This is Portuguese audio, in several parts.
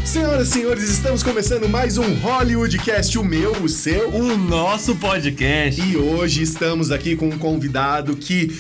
Senhoras e senhores, estamos começando mais um Hollywoodcast, o meu, o seu, o nosso podcast. E hoje estamos aqui com um convidado que,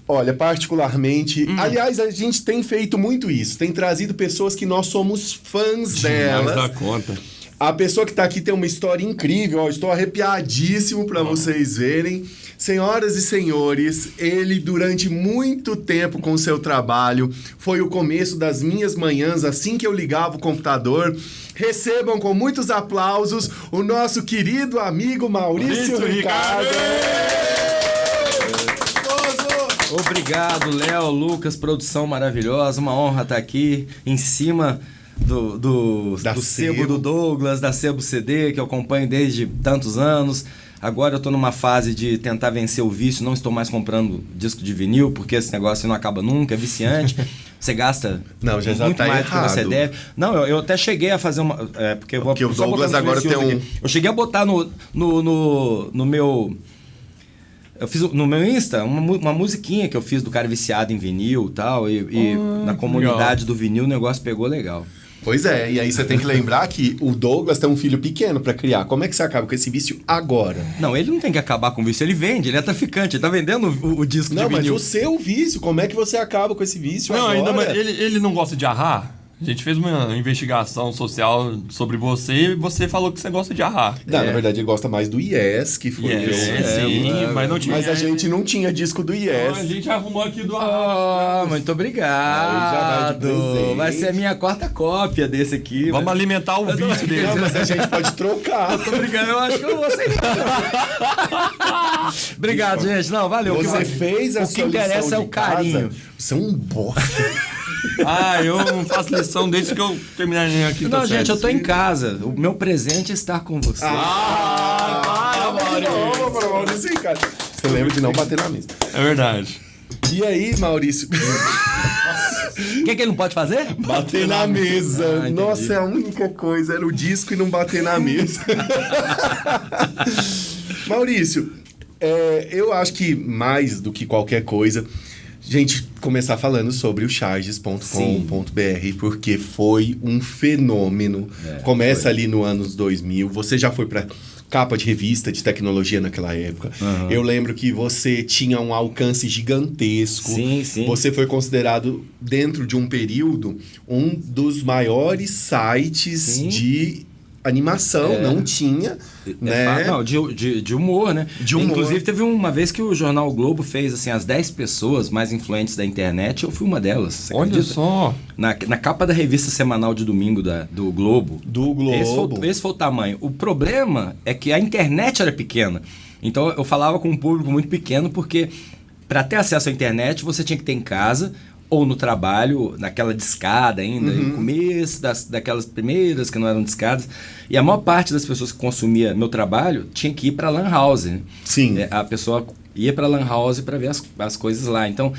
olha, particularmente... Aliás, a gente tem feito muito isso, tem trazido pessoas que nós somos fãs delas. Dá conta. A pessoa que tá aqui tem uma história incrível, ó, estou arrepiadíssimo para vocês verem. Senhoras e senhores, ele durante muito tempo com o seu trabalho, foi o começo das minhas manhãs, assim que eu ligava o computador. Recebam com muitos aplausos o nosso querido amigo Maurício Ricardo. Obrigado, Léo, Lucas, produção maravilhosa, uma honra estar aqui em cima do sebo do Douglas, da Sebo CD, que eu acompanho desde tantos anos. Agora eu tô numa fase de tentar vencer o vício, não estou mais comprando disco de vinil, porque esse negócio não acaba nunca, é viciante. Você gasta muito tá mais errado. do que você deve. Não, eu até cheguei a fazer uma... porque o Douglas agora tem um... Eu cheguei a botar no meu... Eu fiz no meu Insta uma musiquinha que eu fiz do cara viciado em vinil tal, e na comunidade do vinil o negócio pegou legal. Pois é, e aí você tem que lembrar que o Douglas tem um filho pequeno pra criar. Como é que você acaba com esse vício agora? Não, ele não tem que acabar com o vício, ele vende, ele é traficante, ele tá vendendo o disco de vinil. Não, mas o seu vício, como é que você acaba com esse vício não, agora? Ainda mais, ele não gosta de arrar? A gente fez uma investigação social sobre você e você falou que você gosta de arrar. Não, na verdade ele gosta mais do Yes, que foi mas não tinha. Mas a gente não tinha disco do Yes. Então, a gente arrumou aqui do arrar. Muito obrigado. Vai ser a minha quarta cópia desse aqui. Vamos alimentar o vício dele. Não, mas a gente pode trocar. Tô brincando, eu acho que eu vou aceitar. Obrigado, gente. Não, valeu. Você fez a sua lição. O que interessa é o carinho. Você é um bosta. Eu não faço lição desde que eu terminei aqui. Não, gente, eu tô em casa. O meu presente é estar com você. Maurício, cara. Você lembra de não bater na mesa. É verdade. E aí, Maurício? O que ele não pode fazer? Bater na mesa. Nossa, é a única coisa. Era o disco e não bater na mesa. Maurício, eu acho que mais do que qualquer coisa... gente começar falando sobre o charges.com.br, porque foi um fenômeno. Começa ali no anos 2000, você já foi para capa de revista de tecnologia naquela época. Eu lembro que você tinha um alcance gigantesco. Sim. Você foi considerado, dentro de um período, um dos maiores sites de animação. Não tinha, né? Não, de humor, né? De humor. Inclusive, teve uma vez que o Jornal Globo fez, assim, as 10 pessoas mais influentes da internet. Eu fui uma delas. Você Olha só! Na capa da revista semanal de domingo do Globo. Do Globo. Esse foi o tamanho. O problema é que a internet era pequena. Então, eu falava com um público muito pequeno, porque para ter acesso à internet, você tinha que ter em casa... ou no trabalho, naquela discada ainda, no começo daquelas primeiras que não eram discadas. E a maior parte das pessoas que consumia meu trabalho tinha que ir para lan house. Né? Sim. A pessoa ia para lan house para ver as coisas lá. Então,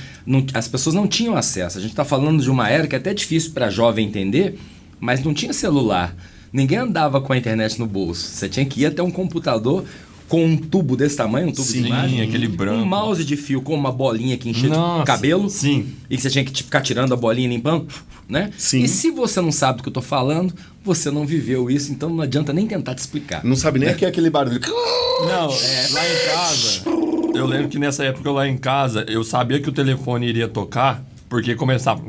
as pessoas não tinham acesso. A gente está falando de uma era que é até difícil para jovem entender, mas não tinha celular. Ninguém andava com a internet no bolso. Você tinha que ir até um computador... com um tubo desse tamanho, um tubo de imagem, aquele branco. Um mouse de fio com uma bolinha que enchia de cabelo. Sim. E que você tinha que ficar tirando a bolinha e limpando, né? Sim. E se você não sabe do que eu tô falando, você não viveu isso, então não adianta nem tentar te explicar. Não sabe nem aquele barulho. Não, lá em casa, eu lembro que nessa época lá em casa, eu sabia que o telefone iria tocar, porque começava...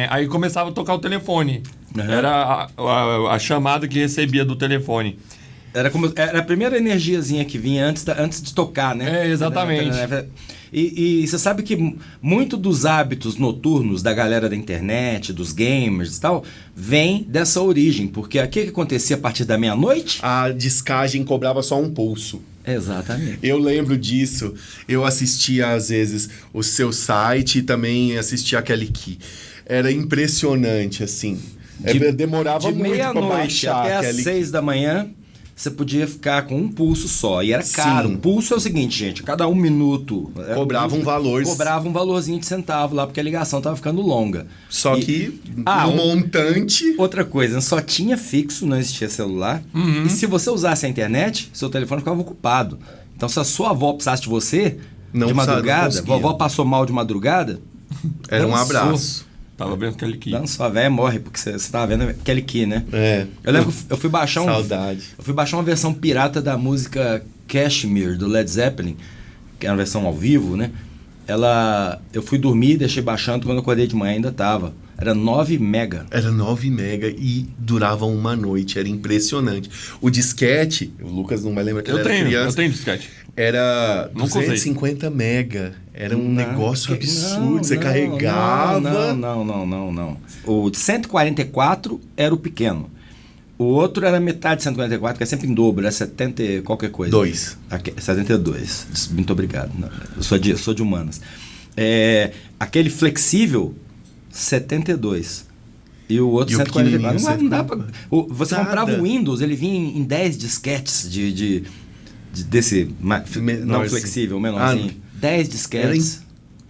aí começava a tocar o telefone. Era a chamada que recebia do telefone. Era a primeira energiazinha que vinha antes de tocar, né? Exatamente. E você sabe que muito dos hábitos noturnos da galera da internet, dos gamers e tal, vem dessa origem. Porque o que acontecia a partir da meia-noite? A discagem cobrava só um pulso. Exatamente. Eu lembro disso. Eu assistia, às vezes, o seu site e também assistia aquele que era impressionante, assim. Demorava de muito pra meia-noite baixar até às 6 da manhã... você podia ficar com um pulso só. E era caro. Sim. Um pulso é o seguinte, gente. Cada 1 minuto... Cobrava um valor. Cobrava um valorzinho de centavo lá, porque a ligação tava ficando longa. Só que no montante... Outra coisa, só tinha fixo, não existia celular. E se você usasse a internet, seu telefone ficava ocupado. Então, se a sua avó precisasse de você, de madrugada, vovó passou mal de madrugada... Era um abraço. Tava vendo Kelly Key. Dando sua véia morre, porque você tava vendo Kelly Key, né? Eu lembro que eu fui baixar Saudade. Eu fui baixar uma versão pirata da música Kashmir, do Led Zeppelin, que era uma versão ao vivo, né? Eu fui dormir, deixei baixando, quando eu acordei de manhã ainda tava. Era 9 mega. Era 9 mega e durava uma noite, era impressionante. O disquete, o Lucas não vai lembrar que ele era criança. Eu tenho disquete. Era Nunca 250 mega. Era um negócio absurdo. Você carregava. Não. O de 144 era o pequeno. O outro era metade de 144, que é sempre em dobro, é 70 e qualquer coisa. 72. Muito obrigado. Eu sou de humanas. Aquele flexível, 72. E o outro 144. Não dá pra... Você comprava o Windows, ele vinha em 10 disquetes desse não flexível, menorzinho. 10 disquetes.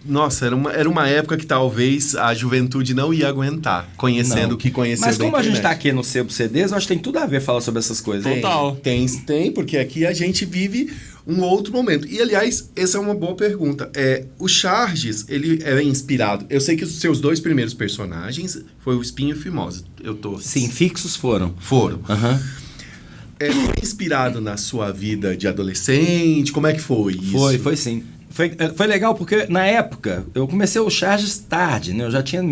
Nossa, era uma época que talvez a juventude não ia aguentar, conhecendo o que conheceu. Mas como a gente tá aqui no Sebo CDs, eu acho que tem tudo a ver falar sobre essas coisas. Total. Tem, porque aqui a gente vive um outro momento. E, aliás, essa é uma boa pergunta. O Charges, ele é inspirado... Eu sei que os seus 2 primeiros personagens foi o Espinho e o Fimosa. Sim, fixos foram. Foram. Aham. Foi inspirado na sua vida de adolescente? Como é que foi isso? Foi sim. Foi legal porque, na época, eu comecei o Charges tarde, né? Eu já tinha...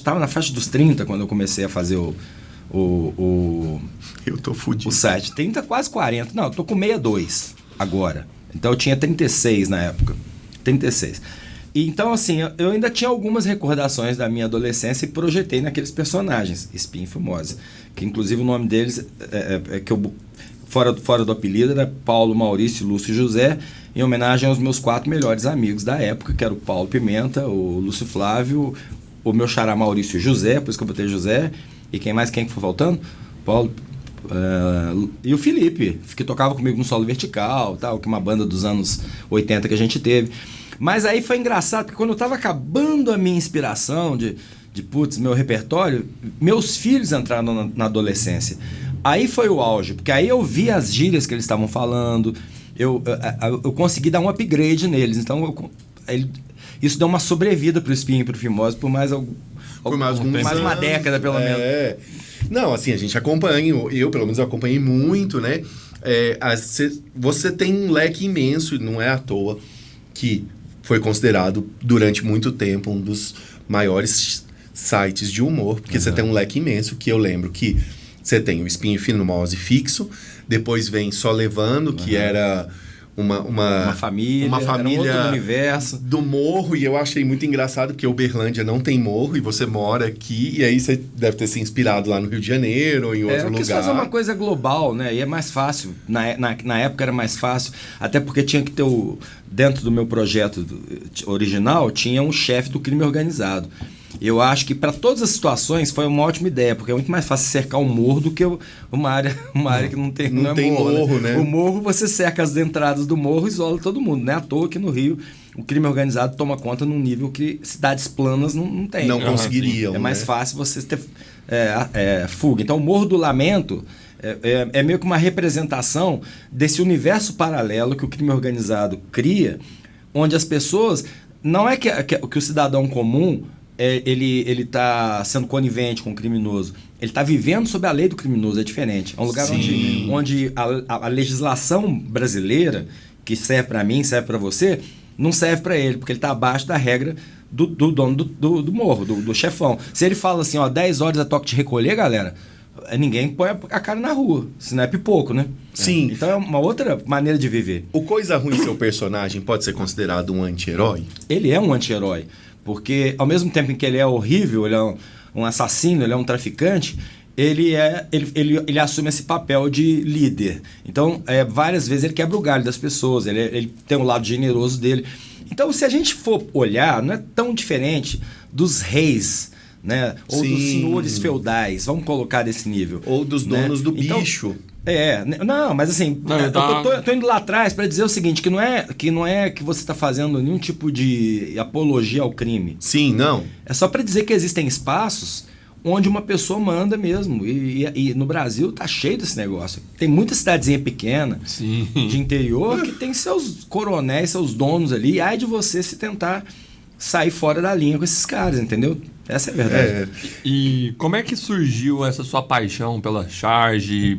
Tava na faixa dos 30 quando eu comecei a fazer eu tô fudido. O site. 30, quase 40. Não, eu tô com 62 agora. Então, eu tinha 36 na época. 36. E, então, assim, eu ainda tinha algumas recordações da minha adolescência e projetei naqueles personagens, Espinho e Fimosa. Que, inclusive, o nome deles que eu... Fora do apelido, era Paulo, Maurício, Lúcio e José, em homenagem aos meus 4 melhores amigos da época, que era o Paulo Pimenta, o Lúcio Flávio, o meu xará Maurício José, por isso que eu botei José, e quem que foi faltando? Paulo, e o Felipe, que tocava comigo no solo vertical, tal, que é uma banda dos anos 80 que a gente teve. Mas aí foi engraçado, porque quando eu estava acabando a minha inspiração meu repertório, meus filhos entraram na adolescência. Aí foi o auge, porque aí eu vi as gírias que eles estavam falando, eu consegui dar um upgrade neles. Então, isso deu uma sobrevida pro Espinho e pro Fimosa por mais uma década, pelo menos. Não, assim, a gente acompanha, eu pelo menos acompanhei muito, né? Você tem um leque imenso, não é à toa, que foi considerado durante muito tempo um dos maiores sites de humor, porque você tem um leque imenso, que eu lembro que você tem o Espinho e Fimosa fixo, depois vem Só Levando, que era uma família era um outro universo do morro, e eu achei muito engraçado, porque Uberlândia não tem morro, e você mora aqui, e aí você deve ter se inspirado lá no Rio de Janeiro, ou em outro lugar. Eu quis fazer uma coisa global, né? E é mais fácil, na época era mais fácil, até porque tinha que ter dentro do meu projeto original, tinha um chefe do crime organizado. Eu acho que para todas as situações foi uma ótima ideia, porque é muito mais fácil cercar um morro do que uma área que não tem morro, né? O morro, você cerca as entradas do morro e isola todo mundo. Não é à toa que no Rio o crime organizado toma conta num nível que cidades planas não tem. Não conseguiriam. É mais fácil você ter fuga. Então o Morro do Lamento é meio que uma representação desse universo paralelo que o crime organizado cria, onde as pessoas... Não é que o cidadão comum... ele está sendo conivente com o criminoso. Ele está vivendo sob a lei do criminoso, é diferente. É um lugar onde a legislação brasileira, que serve para mim, serve para você, não serve para ele, porque ele está abaixo da regra do dono do morro, do chefão. Se ele fala assim, 10 horas é toque de recolher, galera, ninguém põe a cara na rua, senão é pipoco, né? Sim. Então é uma outra maneira de viver. O Coisa Ruim, seu personagem, pode ser considerado um anti-herói? Ele é um anti-herói. Porque, ao mesmo tempo em que ele é horrível, ele é um assassino, ele é um traficante, ele assume esse papel de líder. Então, várias vezes ele quebra o galho das pessoas, ele tem um lado generoso dele. Então, se a gente for olhar, não é tão diferente dos reis, né? Ou dos senhores feudais, vamos colocar desse nível. Ou dos donos do bicho. Não, mas assim, eu tô indo lá atrás para dizer o seguinte, que não é que você está fazendo nenhum tipo de apologia ao crime. Sim, não. É só para dizer que existem espaços onde uma pessoa manda mesmo. E no Brasil tá cheio desse negócio. Tem muita cidadezinha pequena, de interior, que tem seus coronéis, seus donos ali. E ai de você se tentar sair fora da linha com esses caras, entendeu? Essa é a verdade. E como é que surgiu essa sua paixão pela charge,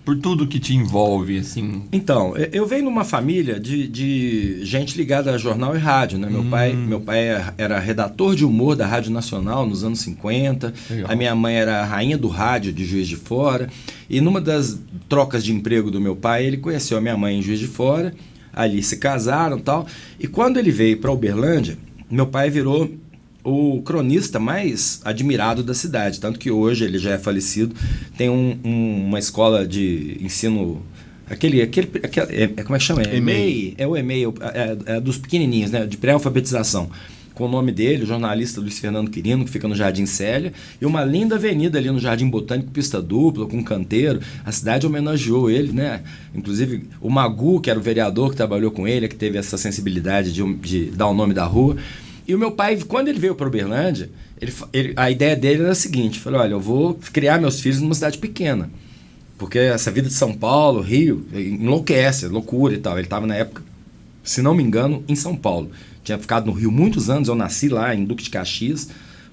por tudo que te envolve, assim? Então, eu venho numa família de gente ligada a jornal e rádio, né? Meu pai era redator de humor da Rádio Nacional nos anos 50. Legal. A minha mãe era a rainha do rádio de Juiz de Fora. E numa das trocas de emprego do meu pai, ele conheceu a minha mãe em Juiz de Fora. Ali se casaram e tal. E quando ele veio para Uberlândia, meu pai virou o cronista mais admirado da cidade, tanto que hoje ele já é falecido, tem uma escola de ensino, como é que chama? EMEI. É o EMEI, é dos pequenininhos, né, de pré-alfabetização, com o nome dele, o jornalista Luiz Fernando Quirino, que fica no Jardim Célia, e uma linda avenida ali no Jardim Botânico, pista dupla, com canteiro. A cidade homenageou ele, né? Inclusive o Magu, que era o vereador que trabalhou com ele, que teve essa sensibilidade de dar o nome da rua. E o meu pai, quando ele veio para Uberlândia, a ideia dele era a seguinte: falou, olha, eu vou criar meus filhos numa cidade pequena, porque essa vida de São Paulo, Rio, enlouquece, loucura e tal. Ele estava na época, se não me engano, em São Paulo. Tinha ficado no Rio muitos anos, eu nasci lá em Duque de Caxias,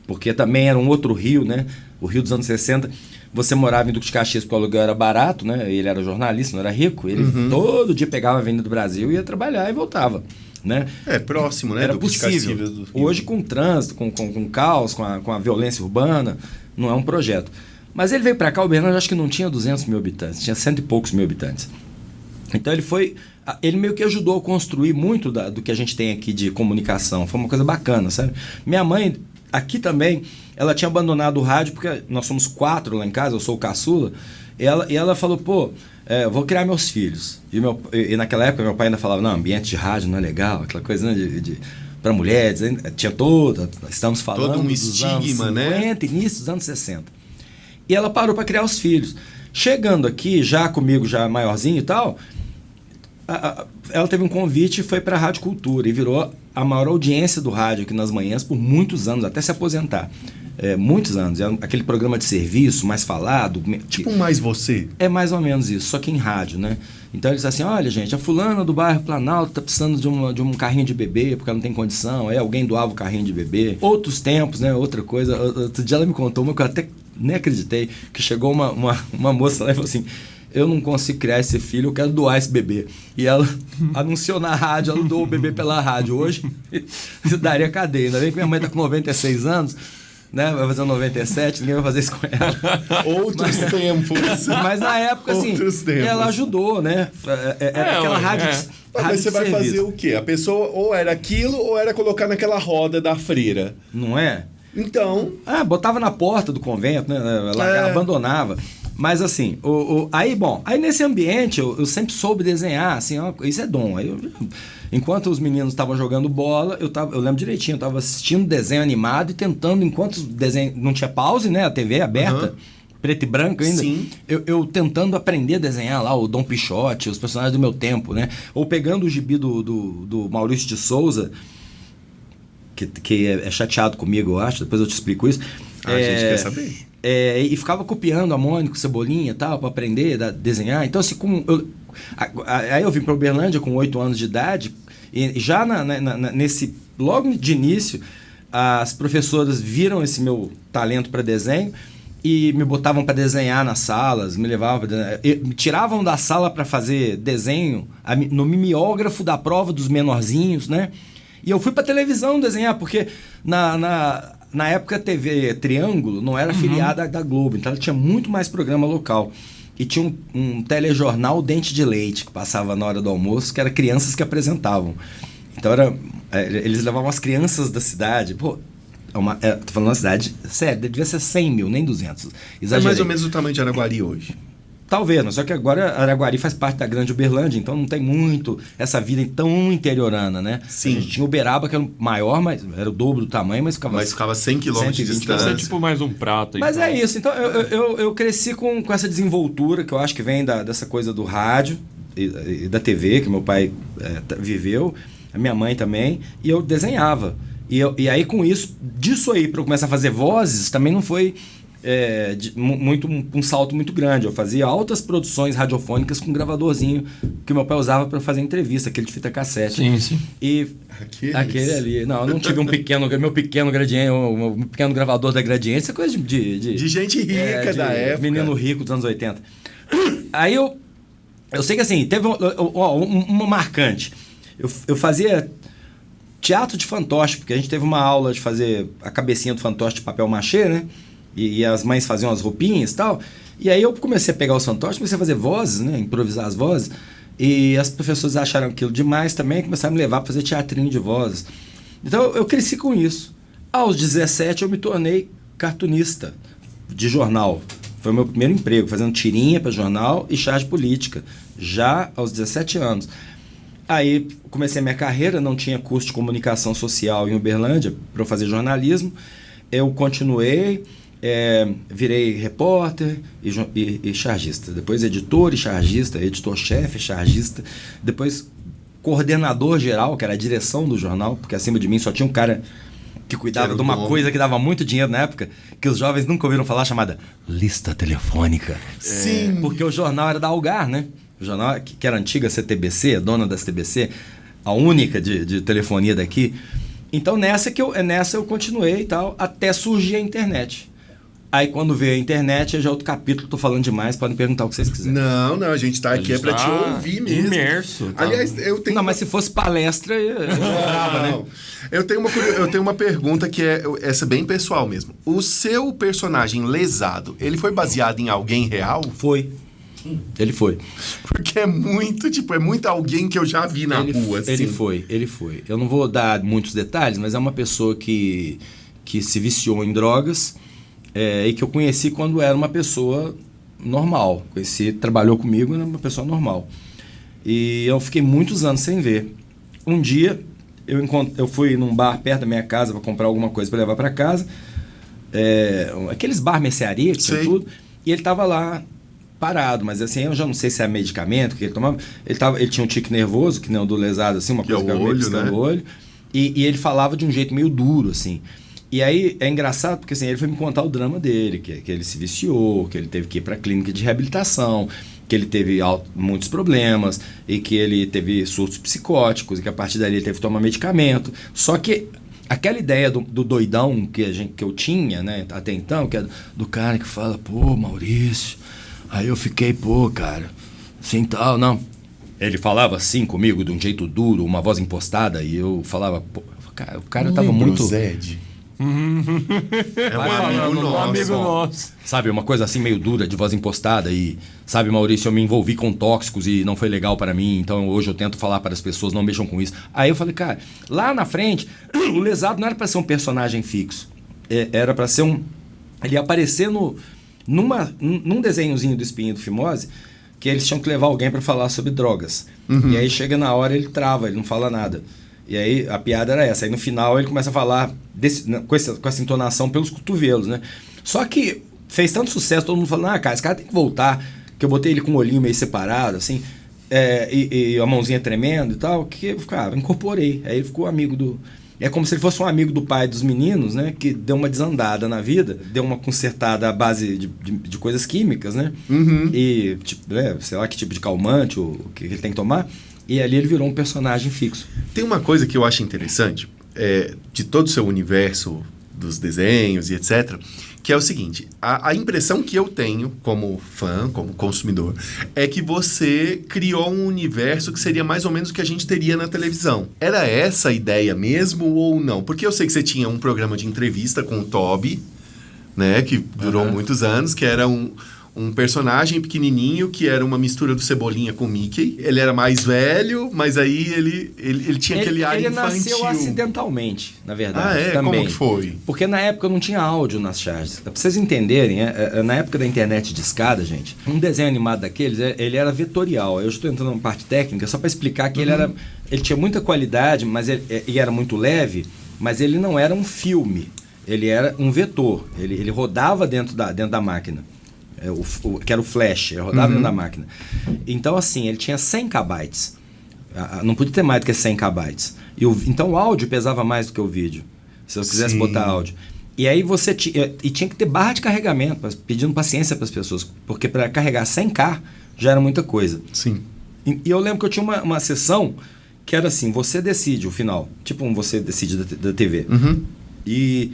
porque também era um outro Rio, né? O Rio dos anos 60. Você morava em Duque de Caxias porque o aluguel era barato, né? Ele era jornalista, não era rico. Ele todo dia pegava a Avenida do Brasil, ia trabalhar e voltava. Né? Próximo, né? Era possível. Hoje, com trânsito, com caos, com a violência urbana, não é um projeto. Mas ele veio para cá, o Uberlândia acho que não tinha 200 mil habitantes, tinha 100 e poucos mil habitantes. Então ele meio que ajudou a construir muito do que a gente tem aqui de comunicação. Foi uma coisa bacana, sabe? Minha mãe, aqui também, ela tinha abandonado o rádio, porque nós somos 4 lá em casa, eu sou o caçula, e ela falou, pô, eu vou criar meus filhos. E naquela época meu pai ainda falava, não, ambiente de rádio não é legal, aquela coisa, né, para mulheres, tinha estamos falando todo um dos estigma, anos 50, né? Início dos anos 60. E ela parou para criar os filhos. Chegando aqui, já comigo, já maiorzinho e tal, ela teve um convite e foi para a Rádio Cultura e virou a maior audiência do rádio aqui nas manhãs por muitos anos, até se aposentar. Muitos anos. É aquele programa de serviço mais falado. Tipo Mais Você? É mais ou menos isso, só que em rádio, né? Então eles assim, olha gente, a fulana do bairro Planalto tá precisando de um carrinho de bebê porque ela não tem condição. Aí alguém doava o carrinho de bebê. Outros tempos, né? Outra coisa. Outro dia ela me contou uma que eu até nem acreditei, que chegou uma moça lá e falou assim, eu não consigo criar esse filho, eu quero doar esse bebê. E ela anunciou na rádio, ela doou o bebê pela rádio. Hoje, daria cadeia. Ainda bem que minha mãe tá com 96 anos, né? Vai fazer 97, ninguém vai fazer isso com ela. Outros tempos. Mas na época, assim, ela ajudou, né? Aquela rádio. Mas você vai serviço. fazer o quê? A pessoa ou era aquilo ou era colocar naquela roda da freira. Não é? Então. Botava na porta do convento, né? Abandonava. Mas assim, aí nesse ambiente eu sempre soube desenhar, assim, isso é dom. Enquanto os meninos estavam jogando bola, eu lembro direitinho, eu estava assistindo desenho animado e tentando, enquanto o desenho não tinha pause, né? A TV aberta, preto e branco ainda. Sim. Eu tentando aprender a desenhar lá o Dom Pichote, os personagens do meu tempo, né? Ou pegando o gibi do Maurício de Souza, que é chateado comigo, eu acho, depois eu te explico isso. A gente quer saber. E ficava copiando a Mônica, Cebolinha e tal, para aprender a desenhar. Então, assim, aí eu vim para Uberlândia com 8 anos de idade, e já nesse logo de início, as professoras viram esse meu talento para desenho e me botavam para desenhar nas salas, me levavam me tiravam da sala para fazer desenho no mimeógrafo da prova dos menorzinhos, né? E eu fui para televisão desenhar, porque na época a TV Triângulo não era afiliada da Globo, então ela tinha muito mais programa local. E tinha um telejornal Dente de Leite, que passava na hora do almoço, que era crianças que apresentavam. Então eles levavam as crianças da cidade. Pô, tô falando uma cidade, sério, devia ser 100 mil, nem 200. Exagerei. É mais ou menos o tamanho de Araguari hoje. Talvez, mas só que agora Araguari faz parte da Grande Uberlândia, então não tem muito essa vida tão interiorana, né? Sim. A gente tinha Uberaba, que era maior, mas era o dobro do tamanho, mas ficava 100 quilômetros de distância. É tipo mais um prato. Mas é isso, então eu cresci com essa desenvoltura, que eu acho que vem dessa coisa do rádio e da TV, que meu pai viveu, a minha mãe também, e eu desenhava. E aí com disso aí, para eu começar a fazer vozes, também não foi um salto muito grande. Eu fazia altas produções radiofônicas com um gravadorzinho que meu pai usava para fazer entrevista, aquele de fita cassete. Sim. E aquele ali. Não, eu não tive meu pequeno gradiente, um pequeno gravador da Gradiente, isso é coisa de gente rica da época. Menino rico dos anos 80. Aí eu sei que assim, teve uma marcante. Eu fazia teatro de fantoche, porque a gente teve uma aula de fazer a cabecinha do fantoche de papel machê, né? E as mães faziam as roupinhas e tal. E aí eu comecei a pegar os fantoches, comecei a fazer vozes, né? Improvisar as vozes. E as professoras acharam aquilo demais também, começaram a me levar para fazer teatrinho de vozes. Então eu cresci com isso. Aos 17 eu me tornei cartunista de jornal. Foi o meu primeiro emprego, fazendo tirinha para jornal e charge política, já aos 17 anos. Aí comecei a minha carreira, não tinha curso de comunicação social em Uberlândia para eu fazer jornalismo. Eu continuei, virei repórter e chargista. Depois editor e chargista, editor-chefe, chargista. Depois coordenador geral, que era a direção do jornal, porque acima de mim só tinha um cara que cuidava de uma coisa que dava muito dinheiro na época, que os jovens nunca ouviram falar, chamada lista telefônica. Sim. Porque o jornal era da Algar, né? O jornal, que era a antiga CTBC, dona da CTBC, a única de telefonia daqui. Então nessa eu continuei e tal, até surgir a internet. Aí quando veio a internet, já é outro capítulo, tô falando demais, podem perguntar o que vocês quiserem. Não, a gente tá aqui pra te ouvir mesmo. Imerso. Tá? Aliás, eu tenho... Não, mas se fosse palestra, eu grava, né? Eu tenho uma pergunta que é essa bem pessoal mesmo. O seu personagem lesado, ele foi baseado em alguém real? Foi. Ele foi. Porque é muito alguém que eu já vi na rua, assim. Ele foi. Eu não vou dar muitos detalhes, mas é uma pessoa que se viciou em drogas e que eu conheci quando era uma pessoa normal. Trabalhou comigo, era uma pessoa normal. E eu fiquei muitos anos sem ver. Um dia, eu fui num bar perto da minha casa para comprar alguma coisa para levar para casa. Aqueles bar mercearia, que tinha tudo. E ele estava lá parado, mas assim, eu já não sei se é medicamento que ele tomava. Ele tinha um tique nervoso, que nem o do lesado, assim, uma coisa que o olho, né? No olho. E ele falava de um jeito meio duro, assim. E aí é engraçado porque assim, ele foi me contar o drama dele, que ele se viciou, que ele teve que ir para a clínica de reabilitação, que ele teve muitos problemas e que ele teve surtos psicóticos e que a partir dali ele teve que tomar medicamento. Só que aquela ideia do doidão que eu tinha, né, até então, que é do cara que fala, pô, Maurício, aí eu fiquei, pô, cara, assim tal, não. Ele falava assim comigo, de um jeito duro, uma voz impostada, e eu falava, pô, cara, o cara tava muito... Zed. É um amigo nosso. Sabe, uma coisa assim meio dura, de voz impostada e... Sabe, Maurício, eu me envolvi com tóxicos e não foi legal para mim, então hoje eu tento falar para as pessoas, não mexam com isso. Aí eu falei, cara, lá na frente, o lesado não era para ser um personagem fixo. Era para ser ele ia aparecer num desenhozinho do Espinho do Fimose, que eles tinham que levar alguém para falar sobre drogas. E aí chega na hora, ele trava, ele não fala nada. E aí a piada era essa. Aí no final ele começa a falar com essa entonação pelos cotovelos, né? Só que fez tanto sucesso, todo mundo falando, cara, esse cara tem que voltar. Que eu botei ele com o olhinho meio separado, assim, e a mãozinha tremendo e tal, que cara, incorporei. Aí ele ficou amigo do... É como se ele fosse um amigo do pai dos meninos, né? Que deu uma desandada na vida, deu uma consertada à base de coisas químicas, né? E, tipo, sei lá que tipo de calmante o que ele tem que tomar. E ali ele virou um personagem fixo. Tem uma coisa que eu acho interessante, de todo o seu universo dos desenhos e etc., que é o seguinte, a impressão que eu tenho como fã, como consumidor, é que você criou um universo que seria mais ou menos o que a gente teria na televisão. Era essa a ideia mesmo ou não? Porque eu sei que você tinha um programa de entrevista com o Toby, né, que durou muitos anos, que era um personagem pequenininho que era uma mistura do Cebolinha com o Mickey. Ele era mais velho, mas aí ele tinha aquele ar infantil. Ele nasceu acidentalmente, na verdade. Também. Como que foi? Porque na época não tinha áudio nas charges. Pra vocês entenderem, na época da internet de escada, gente, um desenho animado daqueles, ele era vetorial. Eu estou entrando numa parte técnica só para explicar que ele tinha muita qualidade, mas ele era muito leve, mas ele não era um filme. Ele era um vetor. Ele rodava dentro da máquina. Que era o flash, ele rodava dentro da máquina. Então, assim, ele tinha 100 KB. Não podia ter mais do que 100 KB. Então, o áudio pesava mais do que o vídeo, se eu quisesse botar áudio. E aí você tinha que ter barra de carregamento, pedindo paciência para as pessoas, porque para carregar 100K já era muita coisa. Sim. E eu lembro que eu tinha uma sessão que era assim, você decide o final, tipo você decide da TV. Uhum. E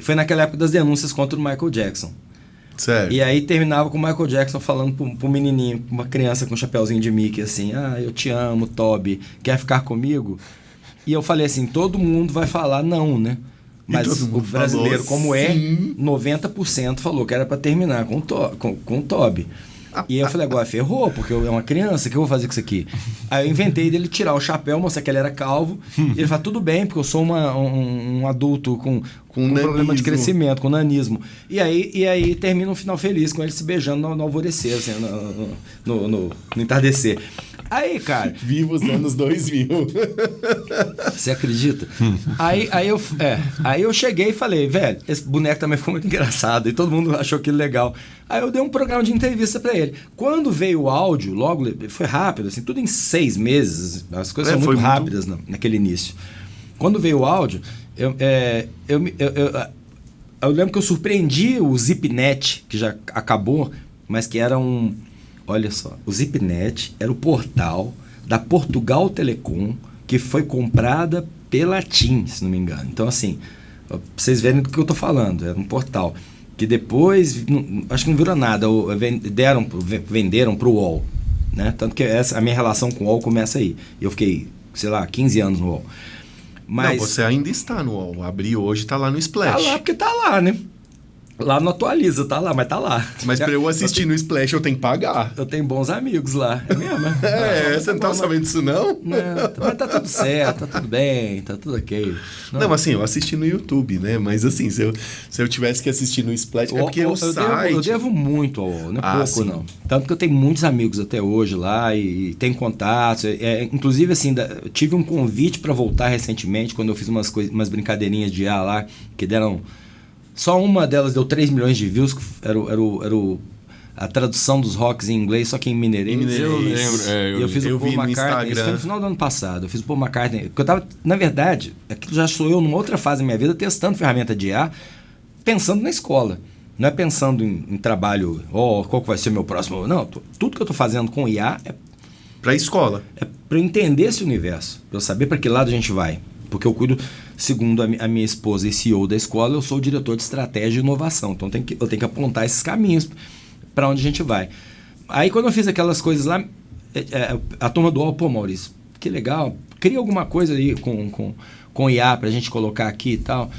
foi naquela época das denúncias contra o Michael Jackson. Certo. E aí terminava com o Michael Jackson falando pro menininho, uma criança com um chapéuzinho de Mickey, assim, eu te amo, Toby, quer ficar comigo? E eu falei assim, todo mundo vai falar não, né? Mas o brasileiro, como sim. 90% falou que era para terminar com o Toby. E aí eu falei, agora ferrou, porque eu é uma criança, o que eu vou fazer com isso aqui? Aí eu inventei dele tirar o chapéu, mostrar que ele era calvo. E ele falou, tudo bem, porque eu sou um adulto com um problema de crescimento, com nanismo. E aí termina um final feliz, com ele se beijando no alvorecer, assim, no entardecer. Aí, cara... Viva os anos 2000. Você acredita? Aí eu cheguei e falei, velho, esse boneco também ficou muito engraçado. E todo mundo achou aquilo legal. Aí eu dei um programa de entrevista pra ele. Quando veio o áudio, logo, foi rápido, assim, tudo em 6 meses. As coisas são muito rápidas naquele início. Quando veio o áudio, eu lembro que eu surpreendi o Zipnet, que já acabou, mas que era um... Olha só, o Zipnet era o portal da Portugal Telecom, que foi comprada pela TIM, se não me engano. Então, assim, pra vocês verem do que eu tô falando, era um portal que depois, acho que não virou nada, venderam pro UOL, né? Tanto que a minha relação com o UOL começa aí. Eu fiquei, sei lá, 15 anos no UOL. Mas, não, você ainda está no UOL. Abri hoje, tá lá no Splash. Tá lá porque tá lá, né? Lá não atualiza, tá lá, mas tá lá. Mas pra eu assistir no Splash eu tenho que pagar. Eu tenho bons amigos lá. É mesmo? Você não tava sabendo disso, não? Não, mas tá tudo certo, tá tudo bem, tá tudo ok. Não, assim, eu assisti no YouTube, né? Mas assim, se eu tivesse que assistir no Splash... É porque o site... Eu devo muito ao UOL, não é pouco, sim. Não. Tanto que eu tenho muitos amigos até hoje lá e tenho contatos. Inclusive, assim, eu tive um convite para voltar recentemente, quando eu fiz umas brincadeirinhas de IA lá, que deram... Só uma delas deu 3 milhões de views, que era a tradução dos rocks em inglês, só que em mineirês. Eu lembro. Eu fiz o Paul McCartney, isso foi no final do ano passado. Eu fiz o Paul McCartney, porque eu tava, na verdade, aquilo já sou eu numa outra fase da minha vida, testando ferramenta de IA, pensando na escola. Não é pensando em trabalho, qual que vai ser o meu próximo... Não, tudo que eu tô fazendo com IA é... Pra escola. É pra eu entender esse universo, pra eu saber pra que lado a gente vai. Porque eu cuido, segundo a minha esposa e CEO da escola, eu sou o diretor de estratégia e inovação. Então eu tenho que apontar esses caminhos para onde a gente vai. Aí quando eu fiz aquelas coisas lá, a turma do pô, Maurício, que legal, cria alguma coisa aí com IA pra gente colocar aqui e tal.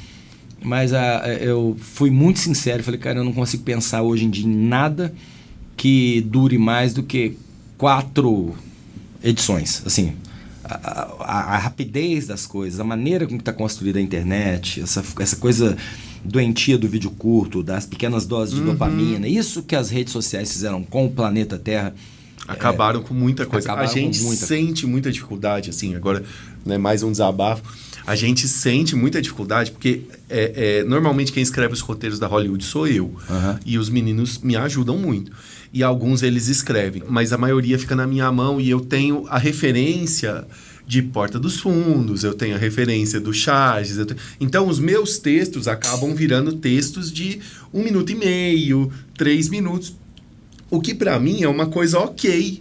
Mas eu fui muito sincero, falei, cara, eu não consigo pensar hoje em dia em nada que dure mais do que 4 edições, assim... A rapidez das coisas, a maneira como está construída a internet, essa coisa doentia do vídeo curto, das pequenas doses de dopamina, isso que as redes sociais fizeram com o planeta Terra. Acabaram com muita coisa. A gente sente muita dificuldade, assim, agora, né, mais um desabafo. A gente sente muita dificuldade porque normalmente quem escreve os roteiros da Hollywood sou eu. Uhum. E os meninos me ajudam muito. E alguns eles escrevem, mas a maioria fica na minha mão e eu tenho a referência de Porta dos Fundos, eu tenho a referência do Charges. Então, os meus textos acabam virando textos de 1 minuto e meio, 3 minutos, o que para mim é uma coisa ok.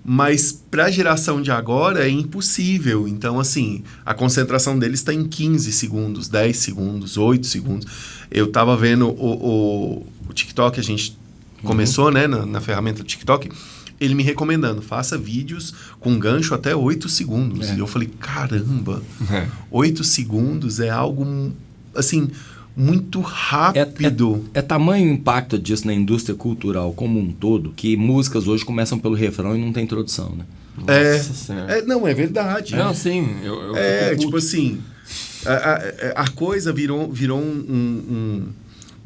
Mas para a geração de agora é impossível. Então, assim, a concentração deles está em 15 segundos, 10 segundos, 8 segundos. Eu estava vendo o TikTok, a gente começou, né, na ferramenta do TikTok, ele me recomendando, faça vídeos com gancho até 8 segundos. E eu falei, caramba, 8 segundos é algo, assim, muito rápido. É tamanho o impacto disso na indústria cultural como um todo, que músicas hoje começam pelo refrão e não tem introdução, né? Não, é verdade. Não, sim. Tipo assim, a coisa virou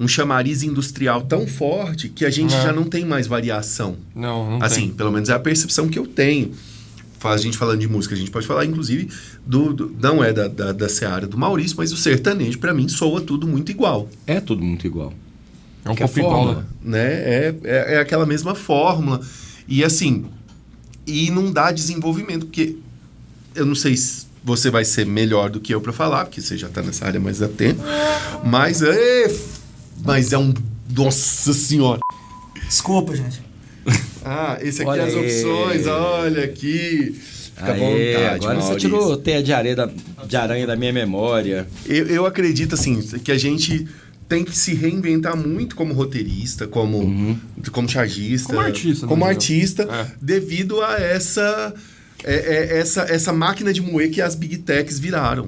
um chamariz industrial tão forte que a gente já não tem mais variação. Não assim, tem. Pelo menos é a percepção que eu tenho. A gente falando de música, a gente pode falar, inclusive, não é da seara do Maurício, mas o sertanejo, pra mim, soa tudo muito igual. É tudo muito igual. É um pouco né? É aquela mesma fórmula. E assim, e não dá desenvolvimento, porque eu não sei se você vai ser melhor do que eu pra falar, porque você já tá nessa área mais há tempo. Mas é um... Nossa senhora! Desculpa, gente. Esse aqui Olha é as opções, olha aqui. Fica à vontade, agora Maurício. você tirou teia de aranha da minha memória. Eu acredito, assim, que a gente tem que se reinventar muito como roteirista, como chargista. Como artista, como né, artista, é. devido a essa máquina de moer que as Big Techs viraram.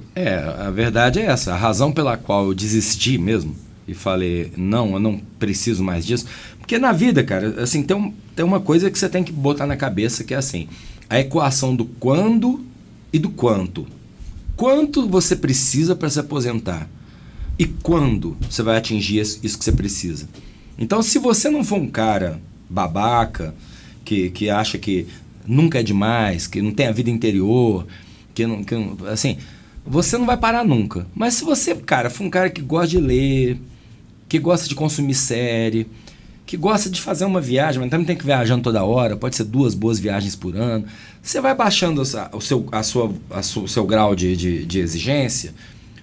A verdade é essa. A razão pela qual eu desisti mesmo e falei, não, eu não preciso mais disso. Porque na vida, cara, assim, tem uma coisa que você tem que botar na cabeça que é assim, a equação do quando e do quanto. Quanto você precisa para se aposentar? E quando você vai atingir isso que você precisa? Então, se você não for um cara babaca, que acha que nunca é demais, que não tem a vida interior, que não, assim, você não vai parar nunca. Mas se você, cara, for um cara que gosta de ler, que gosta de consumir série, que gosta de fazer uma viagem, mas também tem que ir viajando toda hora, pode ser 2 boas viagens por ano, você vai baixando o seu grau de exigência.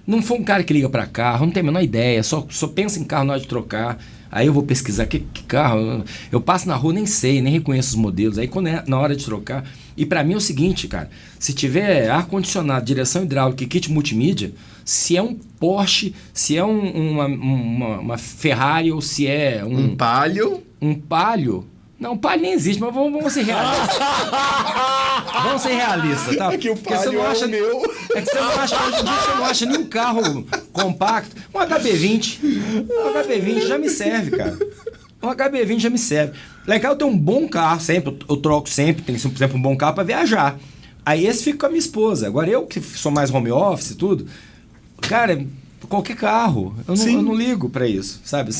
Não for um cara que liga para carro, não tem a menor ideia, só pensa em carro na hora de trocar. Aí eu vou pesquisar que carro. Eu passo na rua, nem sei, nem reconheço os modelos. Aí quando é na hora de trocar. E para mim é o seguinte, cara. Se tiver ar-condicionado, direção hidráulica e kit multimídia, se é um Porsche, se é uma Ferrari ou se é Um Palio. um Palio. Não, Palio nem existe, mas vamos ser realistas. Vamos ser realistas, tá? É que o Porque você Palio não acha, é o meu. É que você não acha, hoje em dia você não acha nenhum carro compacto. Um HB20. Um HB20 já me serve, cara. Um HB20 já me serve. Legal, eu tenho um bom carro sempre, eu troco sempre, tenho sempre um bom carro pra viajar. Aí esse fica com a minha esposa. Agora eu que sou mais home office e tudo, cara, qualquer carro, eu não ligo pra isso, sabe?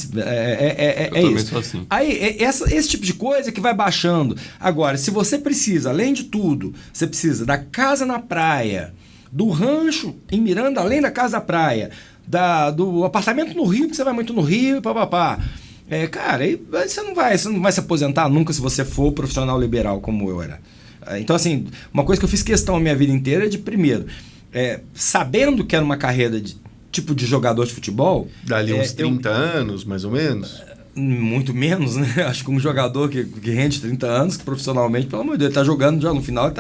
Eu isso. sou assim. Aí, esse tipo de coisa que vai baixando. Agora, se você precisa, além de tudo, você precisa da casa na praia, do rancho em Miranda, além da casa da praia, do apartamento no Rio, porque você vai muito no Rio e papapá. Cara, aí você não vai se aposentar nunca se você for profissional liberal como eu era. Então, assim, uma coisa que eu fiz questão a minha vida inteira é de, primeiro, sabendo que era uma carreira tipo de jogador de futebol... Dali uns 30 anos, mais ou menos. Muito menos, né? Acho que um jogador que rende 30 anos, que profissionalmente, pelo amor de Deus, ele tá jogando já no final,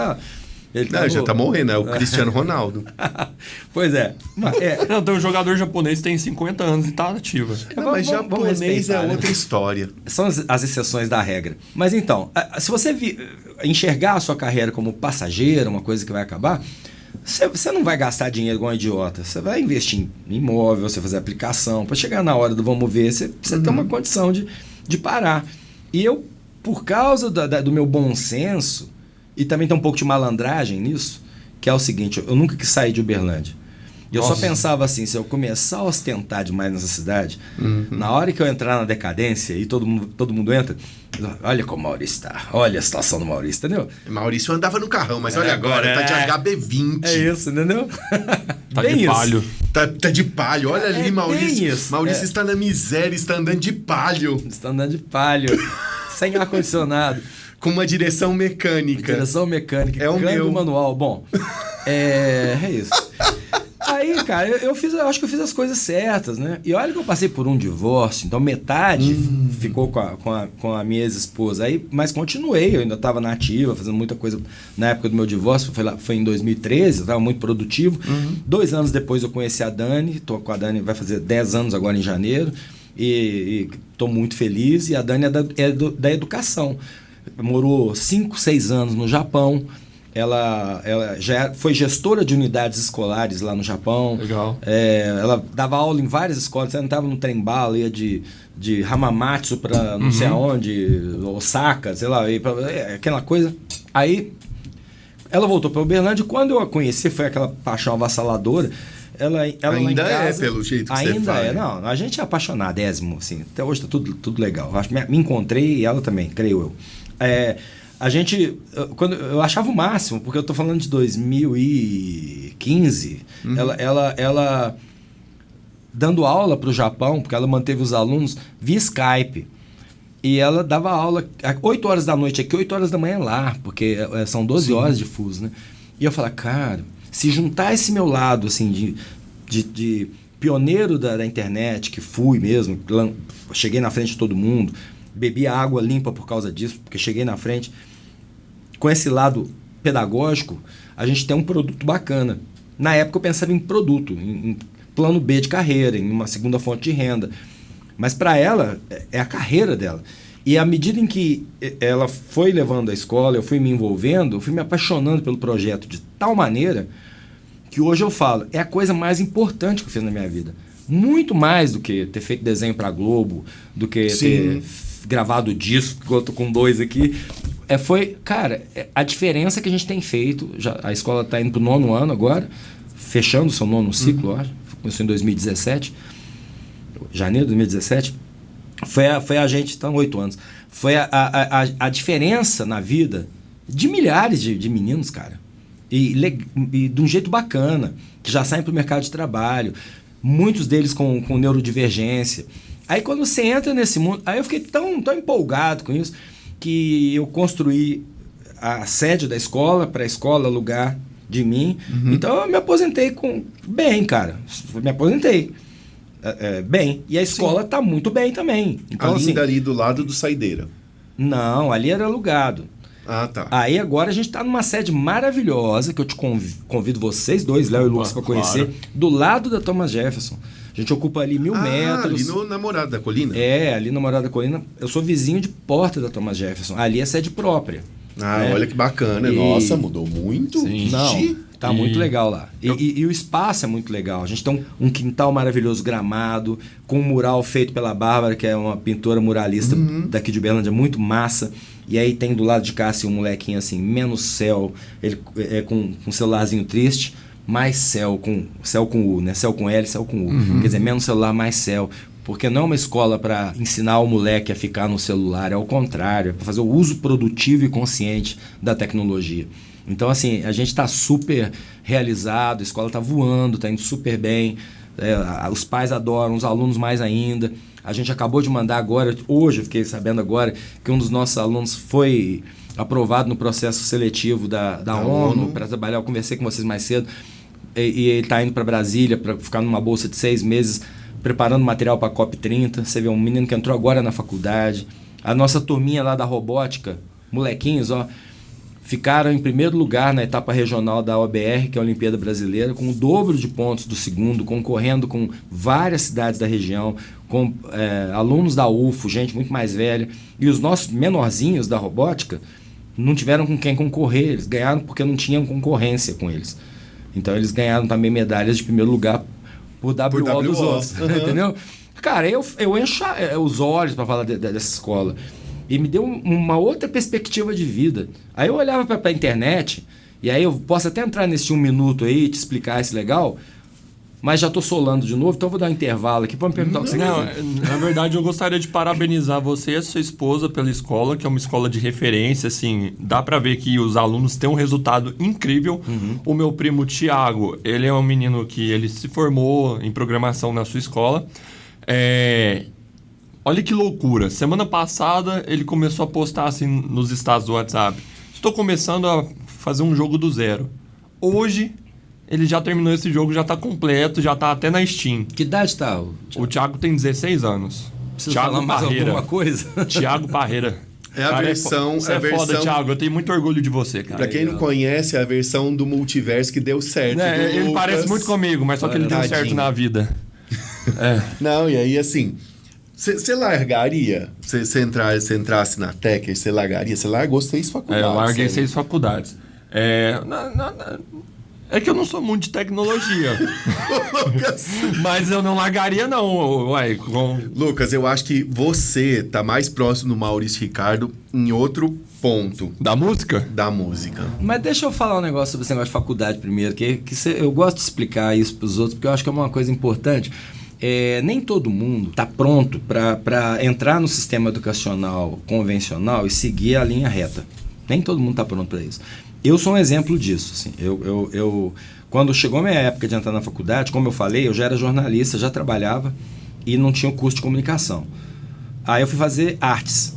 ele já tá morrendo, é o Cristiano Ronaldo. Pois é. Não, tem um jogador japonês que tem 50 anos e tá ativo. Mas japonês é outra história. São as exceções da regra. Mas então, se você enxergar a sua carreira como passageira, uma coisa que vai acabar, você não vai gastar dinheiro igual um idiota. Você vai investir em imóvel, você fazer aplicação. Para chegar na hora do vamos ver, você precisa ter uma condição de parar. E eu, por causa do meu bom senso, e também tem um pouco de malandragem nisso, que é o seguinte, eu nunca quis sair de Uberlândia. E eu só pensava assim, se eu começar a ostentar demais nessa cidade, na hora que eu entrar na decadência e todo mundo entra, olha como o Maurício tá, olha a situação do Maurício, entendeu? Maurício andava no carrão, mas olha agora, tá de HB20. É isso, entendeu? Tá de palio. Tá de palio, olha ali, Maurício. Isso. Maurício está na miséria, está andando de palio. Está andando de palio, sem ar-condicionado. Com uma direção mecânica. Direção mecânica, é o meu manual. Bom, é isso. Aí, cara, eu acho que eu fiz as coisas certas, né? E olha que eu passei por um divórcio, então metade ficou com a minha ex-esposa. Aí, mas continuei, eu ainda estava na ativa, fazendo muita coisa na época do meu divórcio, foi em 2013, eu estava muito produtivo. 2 anos depois eu conheci a Dani, tô com a Dani, vai fazer 10 anos agora em janeiro, e tô muito feliz, e a Dani é da educação. Morou 5, 6 anos no Japão. Ela já foi gestora de unidades escolares lá no Japão. Legal. Ela dava aula em várias escolas. Ela entrava no trem-bala, ia de Hamamatsu para não sei aonde, Osaka, sei lá, aquela coisa. Aí ela voltou para Uberlândia. Quando eu a conheci, foi aquela paixão avassaladora. Ela ainda lá em casa, pelo jeito que ainda você fala. Ainda não, a gente é apaixonadésimo, assim. Até hoje tá tudo legal. Me encontrei e ela também, creio eu. A gente, eu achava o máximo, porque eu tô falando de 2015, ela dando aula para o Japão, porque ela manteve os alunos via Skype. E ela dava aula 8 horas da noite aqui, 8 horas da manhã lá, porque são 12 horas de fuso, né? E eu falava, cara, Se juntar esse meu lado, assim, de pioneiro da internet, que fui mesmo, cheguei na frente de todo mundo, bebi água limpa por causa disso, porque cheguei na frente, com esse lado pedagógico, a gente tem um produto bacana. Na época eu pensava em produto, em plano B de carreira, em uma segunda fonte de renda. Mas para ela, é a carreira dela. E à medida em que ela foi levando a escola, eu fui me envolvendo, eu fui me apaixonando pelo projeto de tal maneira que hoje eu falo, é a coisa mais importante que eu fiz na minha vida. Muito mais do que ter feito desenho para Globo, do que ter gravado disco, que eu tô com 2 aqui. Cara, a diferença que a gente tem feito, a escola está indo para o 9º ano agora, fechando o seu 9º ciclo, acho. Começou em 2017, janeiro de 2017. Foi a gente, estão 8 anos. Foi a diferença na vida de milhares de meninos, cara. E de um jeito bacana, que já saem para o mercado de trabalho. Muitos deles com neurodivergência. Aí quando você entra nesse mundo... Aí eu fiquei tão empolgado com isso, que eu construí a sede da escola, para a escola lugar de mim. Então eu me aposentei bem, cara. Me aposentei. Bem. E a escola está muito bem também. Então, ali do lado do Saideira. Não, ali era alugado. Ah, tá. Aí agora a gente está numa sede maravilhosa, que eu te convido vocês dois, Léo e Lucas, para conhecer, claro. Do lado da Thomas Jefferson. A gente ocupa ali 1000 metros. Ali no Namorado da Colina? Ali no Namorado da Colina. Eu sou vizinho de porta da Thomas Jefferson. Ali é sede própria. Olha que bacana. Nossa, mudou muito. Sim. Não, tá muito legal lá. E o espaço é muito legal. A gente tem um quintal maravilhoso gramado, com um mural feito pela Bárbara, que é uma pintora muralista daqui de Uberlândia, muito massa. E aí tem do lado de cá assim, um molequinho assim, menos céu, ele com um celularzinho triste, mais céu com U, né? Céu com L, céu com U. Quer dizer, menos celular, mais céu. Porque não é uma escola para ensinar o moleque a ficar no celular, é ao contrário, é para fazer o uso produtivo e consciente da tecnologia. Então, assim, a gente está super realizado, a escola está voando, está indo super bem, os pais adoram, os alunos mais ainda. A gente acabou de mandar agora, hoje eu fiquei sabendo agora, que um dos nossos alunos foi aprovado no processo seletivo da ONU para trabalhar. Eu conversei com vocês mais cedo, e ele está indo para Brasília para ficar numa bolsa de 6 meses, preparando material para a COP30. Você vê um menino que entrou agora na faculdade. A nossa turminha lá da robótica, molequinhos, ficaram em primeiro lugar na etapa regional da OBR, que é a Olimpíada Brasileira, com o dobro de pontos do segundo, concorrendo com várias cidades da região, com alunos da UFO, gente muito mais velha. E os nossos menorzinhos da robótica não tiveram com quem concorrer, eles ganharam porque não tinham concorrência com eles. Então eles ganharam também medalhas de primeiro lugar por WO dos outros, entendeu? Cara, eu encho os olhos para falar dessa escola. E me deu uma outra perspectiva de vida. Aí eu olhava para a internet, e aí eu posso até entrar nesse 1 minuto aí e te explicar esse legal, mas já estou solando de novo, então eu vou dar um intervalo aqui para me perguntar o que você quiser. Na verdade, eu gostaria de parabenizar você e a sua esposa pela escola, que é uma escola de referência, assim, dá para ver que os alunos têm um resultado incrível. O meu primo Tiago, ele é um menino que ele se formou em programação na sua escola. Olha que loucura. Semana passada ele começou a postar assim nos status do WhatsApp: estou começando a fazer um jogo do zero. Hoje ele já terminou esse jogo, já está completo, já está até na Steam. Que idade tá? O Thiago tem 16 anos. Precisa falar mais alguma coisa? Thiago Parreira. É a versão... Você é foda, Thiago. Eu tenho muito orgulho de você, cara. Pra quem não conhece, é a versão do multiverso que deu certo. Ele parece muito comigo, mas só que ele deu certo na vida. Não, e aí assim... Você largaria? Se entrasse na Tech, você largaria? Você largou 6 faculdades. Eu larguei 6 faculdades. É que eu não sou muito de tecnologia. Mas eu não largaria, não. Lucas, eu acho que você tá mais próximo do Maurício Ricardo em outro ponto. Da música? Da música. Mas deixa eu falar um negócio sobre esse negócio de faculdade primeiro, eu gosto de explicar isso pros outros, porque eu acho que é uma coisa importante. Nem todo mundo está pronto para entrar no sistema educacional convencional e seguir a linha reta. Nem todo mundo está pronto para isso. Eu sou um exemplo disso. Assim. Quando chegou a minha época de entrar na faculdade, como eu falei, eu já era jornalista, já trabalhava e não tinha o curso de comunicação. Aí eu fui fazer artes.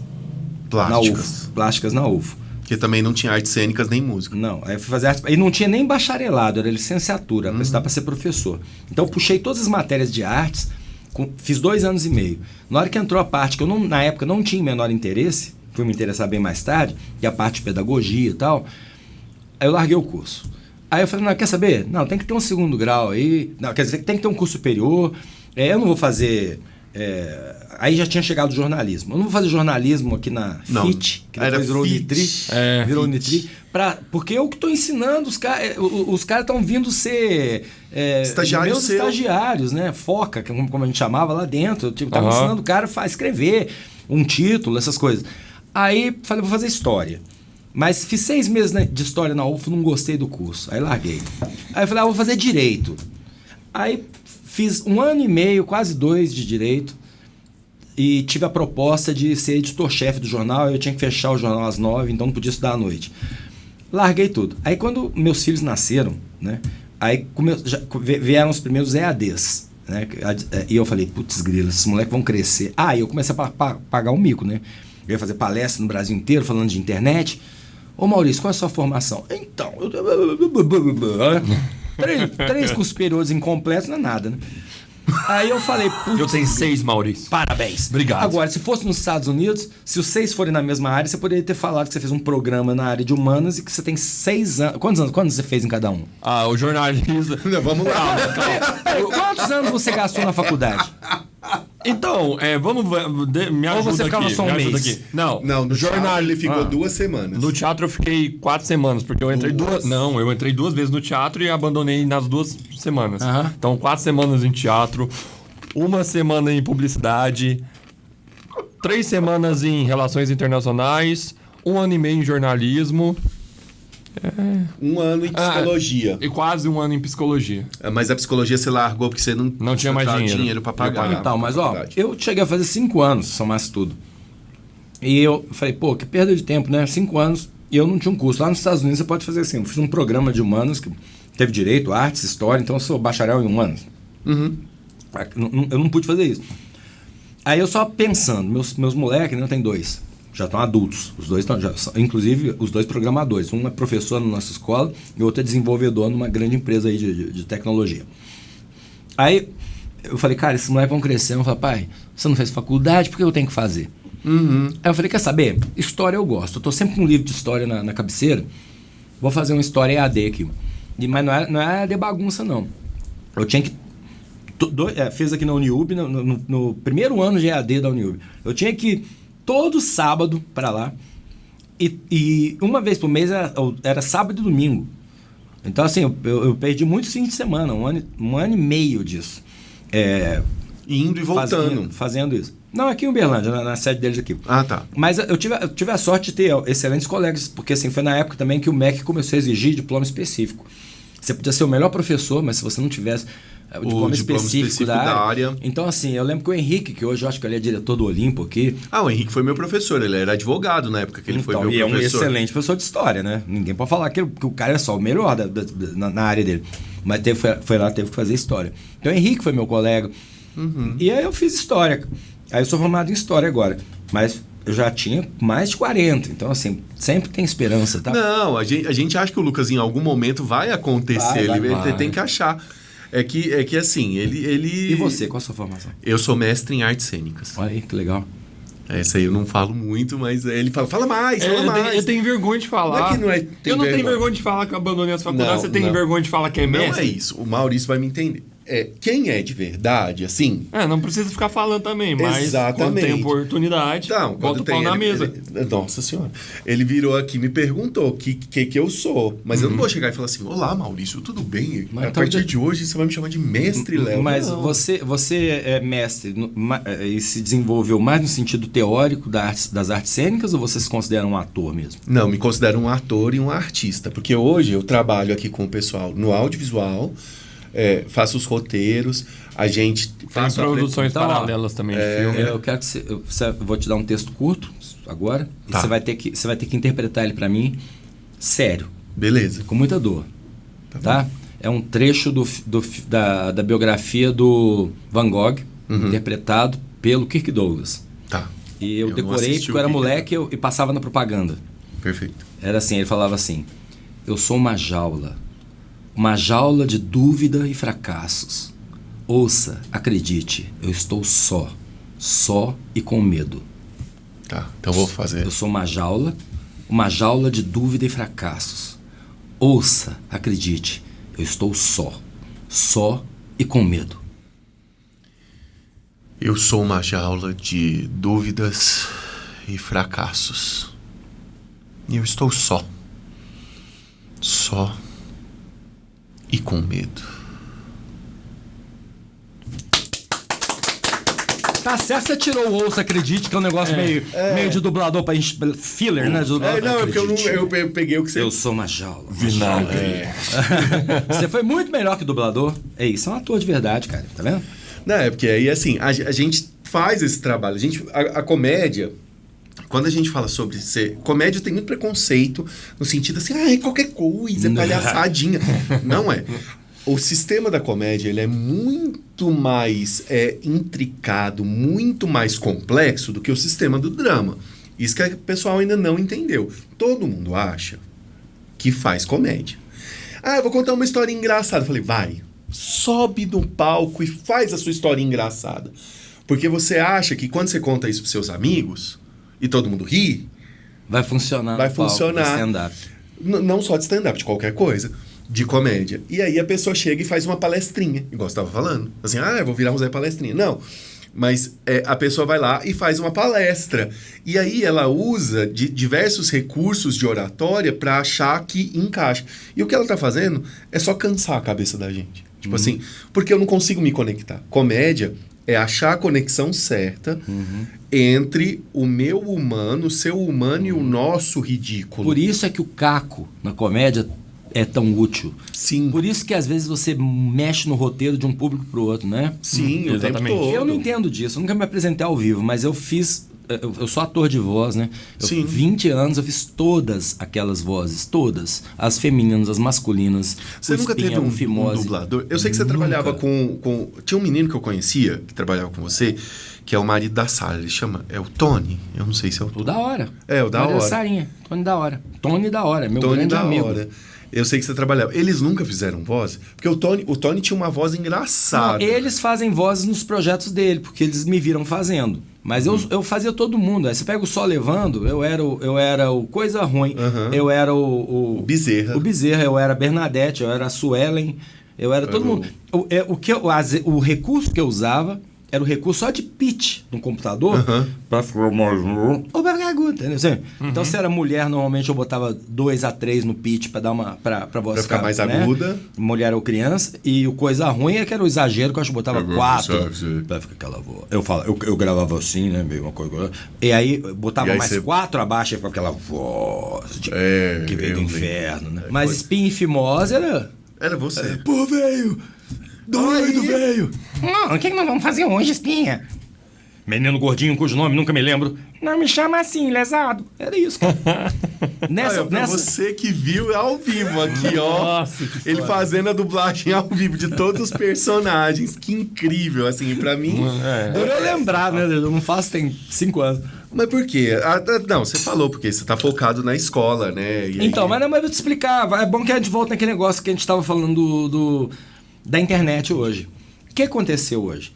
Plásticas. Na UFO. Plásticas na UFO. Porque também não tinha artes cênicas nem música. Não, aí eu fui fazer artes... E não tinha nem bacharelado, era licenciatura, para estudar para ser professor. Então eu puxei todas as matérias de artes, fiz 2 anos e meio. Na hora que entrou a parte que eu, na época, não tinha menor interesse, fui me interessar bem mais tarde, que é a parte de pedagogia e tal, aí eu larguei o curso. Aí eu falei, não, quer saber? Não, tem que ter um 2º grau aí, não, quer dizer, tem que ter um curso superior, eu não vou fazer... aí já tinha chegado o jornalismo. Eu não vou fazer jornalismo aqui na FIT, que depois virou Unitri. Virou Unitri. Porque eu que estou ensinando, os caras estão vindo ser meus estagiários, né? Foca, como a gente chamava lá dentro. Eu estava ensinando o cara a escrever um título, essas coisas. Aí falei, vou fazer história. Mas fiz 6 meses de história na UF, não gostei do curso. Aí larguei. Aí eu falei, vou fazer direito. Aí fiz 1 ano e meio, quase 2 de direito, e tive a proposta de ser editor-chefe do jornal. Eu tinha que fechar o jornal às 9, então não podia estudar à noite. Larguei tudo. Aí quando meus filhos nasceram, né, aí vieram os primeiros EADs, né, e eu falei, putz grila, esses moleques vão crescer. Aí eu comecei a pagar um mico, né? Eu ia fazer palestra no Brasil inteiro falando de internet. Ô Maurício, qual é a sua formação? Então, 3 cursos superiores incompletos não é nada, né? Aí eu falei, putz... Eu tenho 6, Maurício. Parabéns. Obrigado. Agora, se fosse nos Estados Unidos, se os 6 forem na mesma área, você poderia ter falado que você fez um programa na área de humanas e que você tem 6 anos... Quantos você fez em cada um? O jornalismo... Vamos lá. Quantos anos você gastou na faculdade? Então, vamos... Me ajuda. Ou você ficava aqui, só um mês? Aqui. Não, no jornal ele ficou 2 semanas. No teatro eu fiquei 4 semanas, porque eu entrei eu entrei 2 vezes no teatro e abandonei nas 2 semanas. Então, 4 semanas em teatro, 1 semana em publicidade, 3 semanas em relações internacionais, 1 ano e meio em jornalismo... 1 ano em psicologia. E quase 1 ano em psicologia. Mas a psicologia você largou porque você não tinha mais dinheiro para pagar. Então, mas eu cheguei a fazer 5 anos, somasse tudo. E eu falei, pô, que perda de tempo, né? 5 anos e eu não tinha um curso. Lá nos Estados Unidos você pode fazer assim. Eu fiz um programa de humanos que teve direito, artes, história, então eu sou bacharel em humanos. Eu não pude fazer isso. Aí eu só pensando, meus moleques, né, eu tenho 2. Já estão adultos. Os 2 estão, inclusive os 2 programadores. Um é professor na nossa escola e o outro é desenvolvedor numa grande empresa aí de tecnologia. Aí eu falei, cara, esses moleques vão crescendo. Eu falei, pai, você não fez faculdade, por que eu tenho que fazer? Aí eu falei, quer saber? História eu gosto. Eu tô sempre com um livro de história na cabeceira. Vou fazer uma história EAD aqui. Mas não é de bagunça, não. Eu tinha que... Fiz aqui na Uniub, no primeiro ano de EAD da Uniub. Eu tinha que... todo sábado para lá e 1 vez por mês era sábado e domingo. Então assim, eu perdi muitos fins de semana, um ano e meio disso, indo e voltando, fazendo isso. Não, aqui em Uberlândia, na sede deles aqui. Tá. Mas eu tive a sorte de ter excelentes colegas, porque assim, foi na época também que o MEC começou a exigir diploma específico. Você podia ser o melhor professor, mas se você não tivesse o diploma específico da área. Então, assim, eu lembro que o Henrique, que hoje eu acho que ele é diretor do Olimpo aqui... o Henrique foi meu professor, ele era advogado na época que ele foi meu professor. E é um excelente professor de história, né? Ninguém pode falar que o cara é só o melhor na área dele. Mas foi lá, teve que fazer história. Então, o Henrique foi meu colega. E aí eu fiz história. Aí eu sou formado em história agora. Mas eu já tinha mais de 40. Então, assim, sempre tem esperança, tá? Não, a gente acha que o Lucas em algum momento vai acontecer. Ele tem que achar... É que assim, ele... E você, qual a sua formação? Eu sou mestre em artes cênicas. Olha aí, que legal. Essa aí eu não falo muito, mas ele fala mais, fala mais. Eu tenho vergonha de falar. Eu não tenho vergonha de falar que eu abandonei as faculdades, você tem vergonha de falar que é mestre? Não é isso, o Maurício vai me entender. Quem é de verdade, assim... não precisa ficar falando também, mas exatamente. Quando tem oportunidade, bota o pau na mesa. Nossa senhora. Ele virou aqui e me perguntou o que eu sou. Mas eu não vou chegar e falar assim, olá, Maurício, tudo bem? Mas a partir de hoje você vai me chamar de mestre, Léo. Mas você é mestre e se desenvolveu mais no sentido teórico das artes cênicas ou você se considera um ator mesmo? Não, me considero um ator e um artista. Porque hoje eu trabalho aqui com o pessoal no audiovisual... faço os roteiros, a gente faz produções paralelas também de filme. Eu quero que eu vou te dar um texto curto agora e você vai ter que interpretar ele para mim sério. Beleza. Com muita dor. Tá? É um trecho da biografia do Van Gogh, interpretado pelo Kirk Douglas. Tá. E eu decorei porque eu era moleque e passava na propaganda. Perfeito. Era assim, ele falava assim: eu sou uma jaula de dúvida e fracassos. Ouça, acredite, eu estou só e com medo. Tá, então vou fazer. Eu sou uma jaula de dúvida e fracassos. Ouça, acredite, eu estou só e com medo. Eu sou uma jaula de dúvidas e fracassos. E eu estou só e com medo. Tá certo, você tirou o ouça, acredite, que é um negócio meio de dublador pra filler, né? De dublador, Não, é porque eu peguei o que você... Eu sou uma jaula. Vinagre. Você foi muito melhor que dublador. Ei, isso é um ator de verdade, cara, tá vendo? Não, é porque aí, assim, a gente faz esse trabalho. A comédia, quando a gente fala sobre ser... Comédia tem muito preconceito, no sentido assim, é qualquer coisa, é palhaçadinha. Não é. O sistema da comédia, ele é muito mais intricado, muito mais complexo do que o sistema do drama. Isso que o pessoal ainda não entendeu. Todo mundo acha que faz comédia. Eu vou contar uma história engraçada. Eu falei, vai, sobe no palco e faz a sua história engraçada. Porque você acha que quando você conta isso pros seus amigos e todo mundo ri... Vai funcionar. Vai funcionar. De stand-up. Não só de stand-up, de qualquer coisa. De comédia. E aí a pessoa chega e faz uma palestrinha, igual você estava falando. Assim, eu vou virar um Zé Palestrinha. Não. Mas a pessoa vai lá e faz uma palestra. E aí ela usa de diversos recursos de oratória para achar que encaixa. E o que ela tá fazendo é só cansar a cabeça da gente. Tipo assim, porque eu não consigo me conectar. Comédia é achar a conexão certa entre o meu humano, o seu humano e o nosso ridículo. Por isso é que o caco na comédia é tão útil. Sim. Por isso que às vezes você mexe no roteiro de um público pro outro, né? Sim, o tempo exatamente. todo. Eu não entendo disso, eu nunca me apresentei ao vivo, mas eu fiz... Eu sou ator de voz, né? Sim. 20 anos eu fiz todas aquelas vozes, todas. As femininas, as masculinas. Você nunca teve um dublador? Eu sei que você trabalhava com... Tinha um menino que eu conhecia, que trabalhava com você, que é o marido da Sara. Ele chama... É o Tony? Eu não sei se é o Tony. O da hora. É, o da hora. Sarinha. Tony da hora. Tony da hora, meu Tony grande da amigo. hora. Eu sei que você trabalhava. Eles nunca fizeram voz? Porque o Tony tinha uma voz engraçada. Não, eles fazem vozes nos projetos dele, porque eles me viram fazendo. Mas eu fazia todo mundo. Aí você pega o Só Levando, eu era o Coisa Ruim, eu era o Bezerra. O Bezerra, eu era a Bernadette, eu era a Suelen, eu era todo mundo. O recurso que eu usava era o recurso só de pitch no computador pra ficar mais... Ou pra ficar agudo, entendeu? Então, se era mulher, normalmente eu botava 2 a 3 no pitch pra dar uma... Pra voz Pra ficar mais aguda. Mulher ou criança. E o coisa ruim é que era o exagero, que eu acho que botava 4 pra ficar aquela voz. Eu gravava assim, né? Meio uma coisa... E aí, botava mais 4 abaixo e ficava aquela voz que veio do inferno, né? Mas espinha e fimose era... Era você. Pô, velho! Doido, velho! O que nós vamos fazer hoje, Espinha? Menino gordinho cujo nome nunca me lembro. Não me chama assim, lesado. Era isso, cara. Pra você que viu ao vivo aqui, ó. Nossa, que ele foda. fazendo a dublagem ao vivo de todos os personagens. Que incrível, assim, pra mim. Deu eu lembrar, né? Eu não faço tem 5 anos. Mas por quê? Não, você falou porque você tá focado na escola, né? E aí- Então, mas eu vou te explicar. É bom que a gente volta naquele negócio que a gente tava falando da internet hoje. O que aconteceu hoje?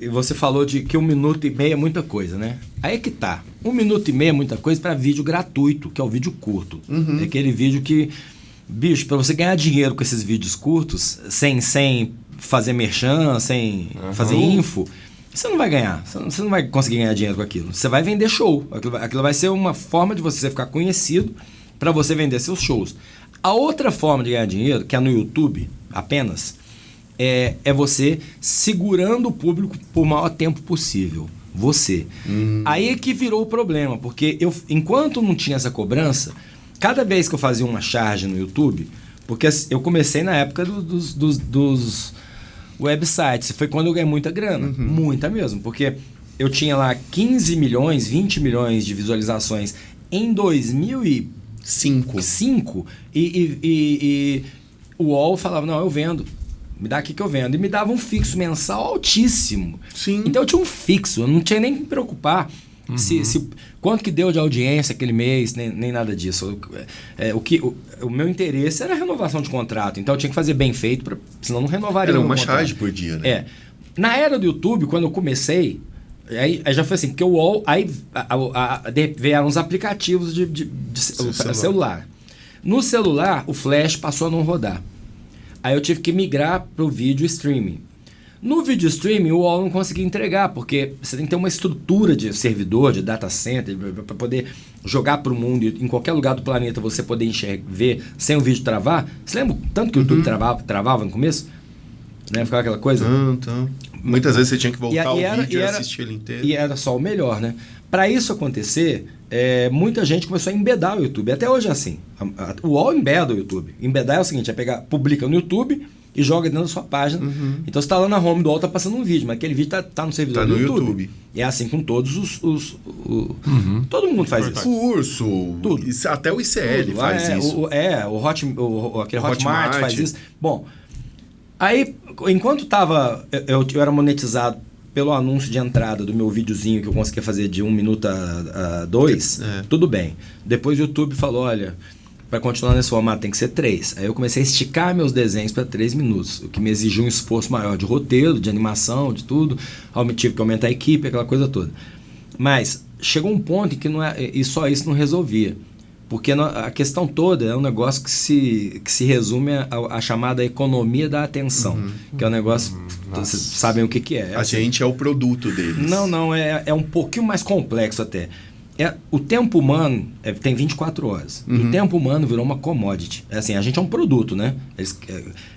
E você falou de que 1 minuto e meio é muita coisa, né? Aí é que tá. 1 minuto e meio é muita coisa pra vídeo gratuito, que é o vídeo curto. É aquele vídeo que... Bicho, pra você ganhar dinheiro com esses vídeos curtos, sem fazer merchan, sem fazer info, você não vai ganhar. Você não vai conseguir ganhar dinheiro com aquilo. Você vai vender show. Aquilo vai ser uma forma de você ficar conhecido pra você vender seus shows. A outra forma de ganhar dinheiro, que é no YouTube apenas... É você segurando o público por o maior tempo possível. Você. Aí é que virou o problema, porque enquanto não tinha essa cobrança, cada vez que eu fazia uma charge no YouTube, porque eu comecei na época dos websites, foi quando eu ganhei muita grana, muita mesmo, porque eu tinha lá 15 milhões, 20 milhões de visualizações em 2005 e o UOL falava, não, eu vendo. Me dá aqui que eu vendo. E me dava um fixo mensal altíssimo. Sim. Então eu tinha um fixo, eu não tinha nem que me preocupar. Quanto que deu de audiência aquele mês, nem nada disso. O meu interesse era a renovação de contrato. Então eu tinha que fazer bem feito, senão não renovaria. Era uma charge por dia, né? Na era do YouTube, quando eu comecei, aí já foi assim, porque o UOL, aí vieram os aplicativos de celular. No celular, o Flash passou a não rodar. Aí eu tive que migrar para o vídeo streaming. No vídeo streaming, o UOL não conseguia entregar, porque você tem que ter uma estrutura de servidor, de data center, para poder jogar para o mundo e em qualquer lugar do planeta você poder ver sem o vídeo travar. Você lembra tanto que o YouTube travava no começo? Né? Ficava aquela coisa? Então. Muitas vezes você tinha que voltar ao vídeo e assistir ele inteiro. E era só o melhor, né? Para isso acontecer, muita gente começou a embedar o YouTube. Até hoje é assim. O UOL embeda o YouTube. Embedar é o seguinte, publica no YouTube e joga dentro da sua página. Então você está lá na home do UOL, está passando um vídeo, mas aquele vídeo está no servidor do YouTube. E é assim com todos todo mundo faz isso. O Urso, tudo. Até o ICL faz isso. Aquele Hotmart faz isso. Bom, aí, enquanto eu era monetizado pelo anúncio de entrada do meu videozinho que eu conseguia fazer de 1 minuto a 2, tudo bem. Depois o YouTube falou, olha, para continuar nesse formato tem que ser 3. Aí eu comecei a esticar meus desenhos para 3 minutos, o que me exigiu um esforço maior de roteiro, de animação, de tudo. Tive que aumentar a equipe, aquela coisa toda. Mas chegou um ponto em que e só isso não resolvia. Porque a questão toda é um negócio que se resume à chamada economia da atenção. Que é um negócio, vocês sabem o que é. A gente é o produto deles. Não, é um pouquinho mais complexo até. O tempo humano tem 24 horas. O tempo humano virou uma commodity. Assim, a gente é um produto, né?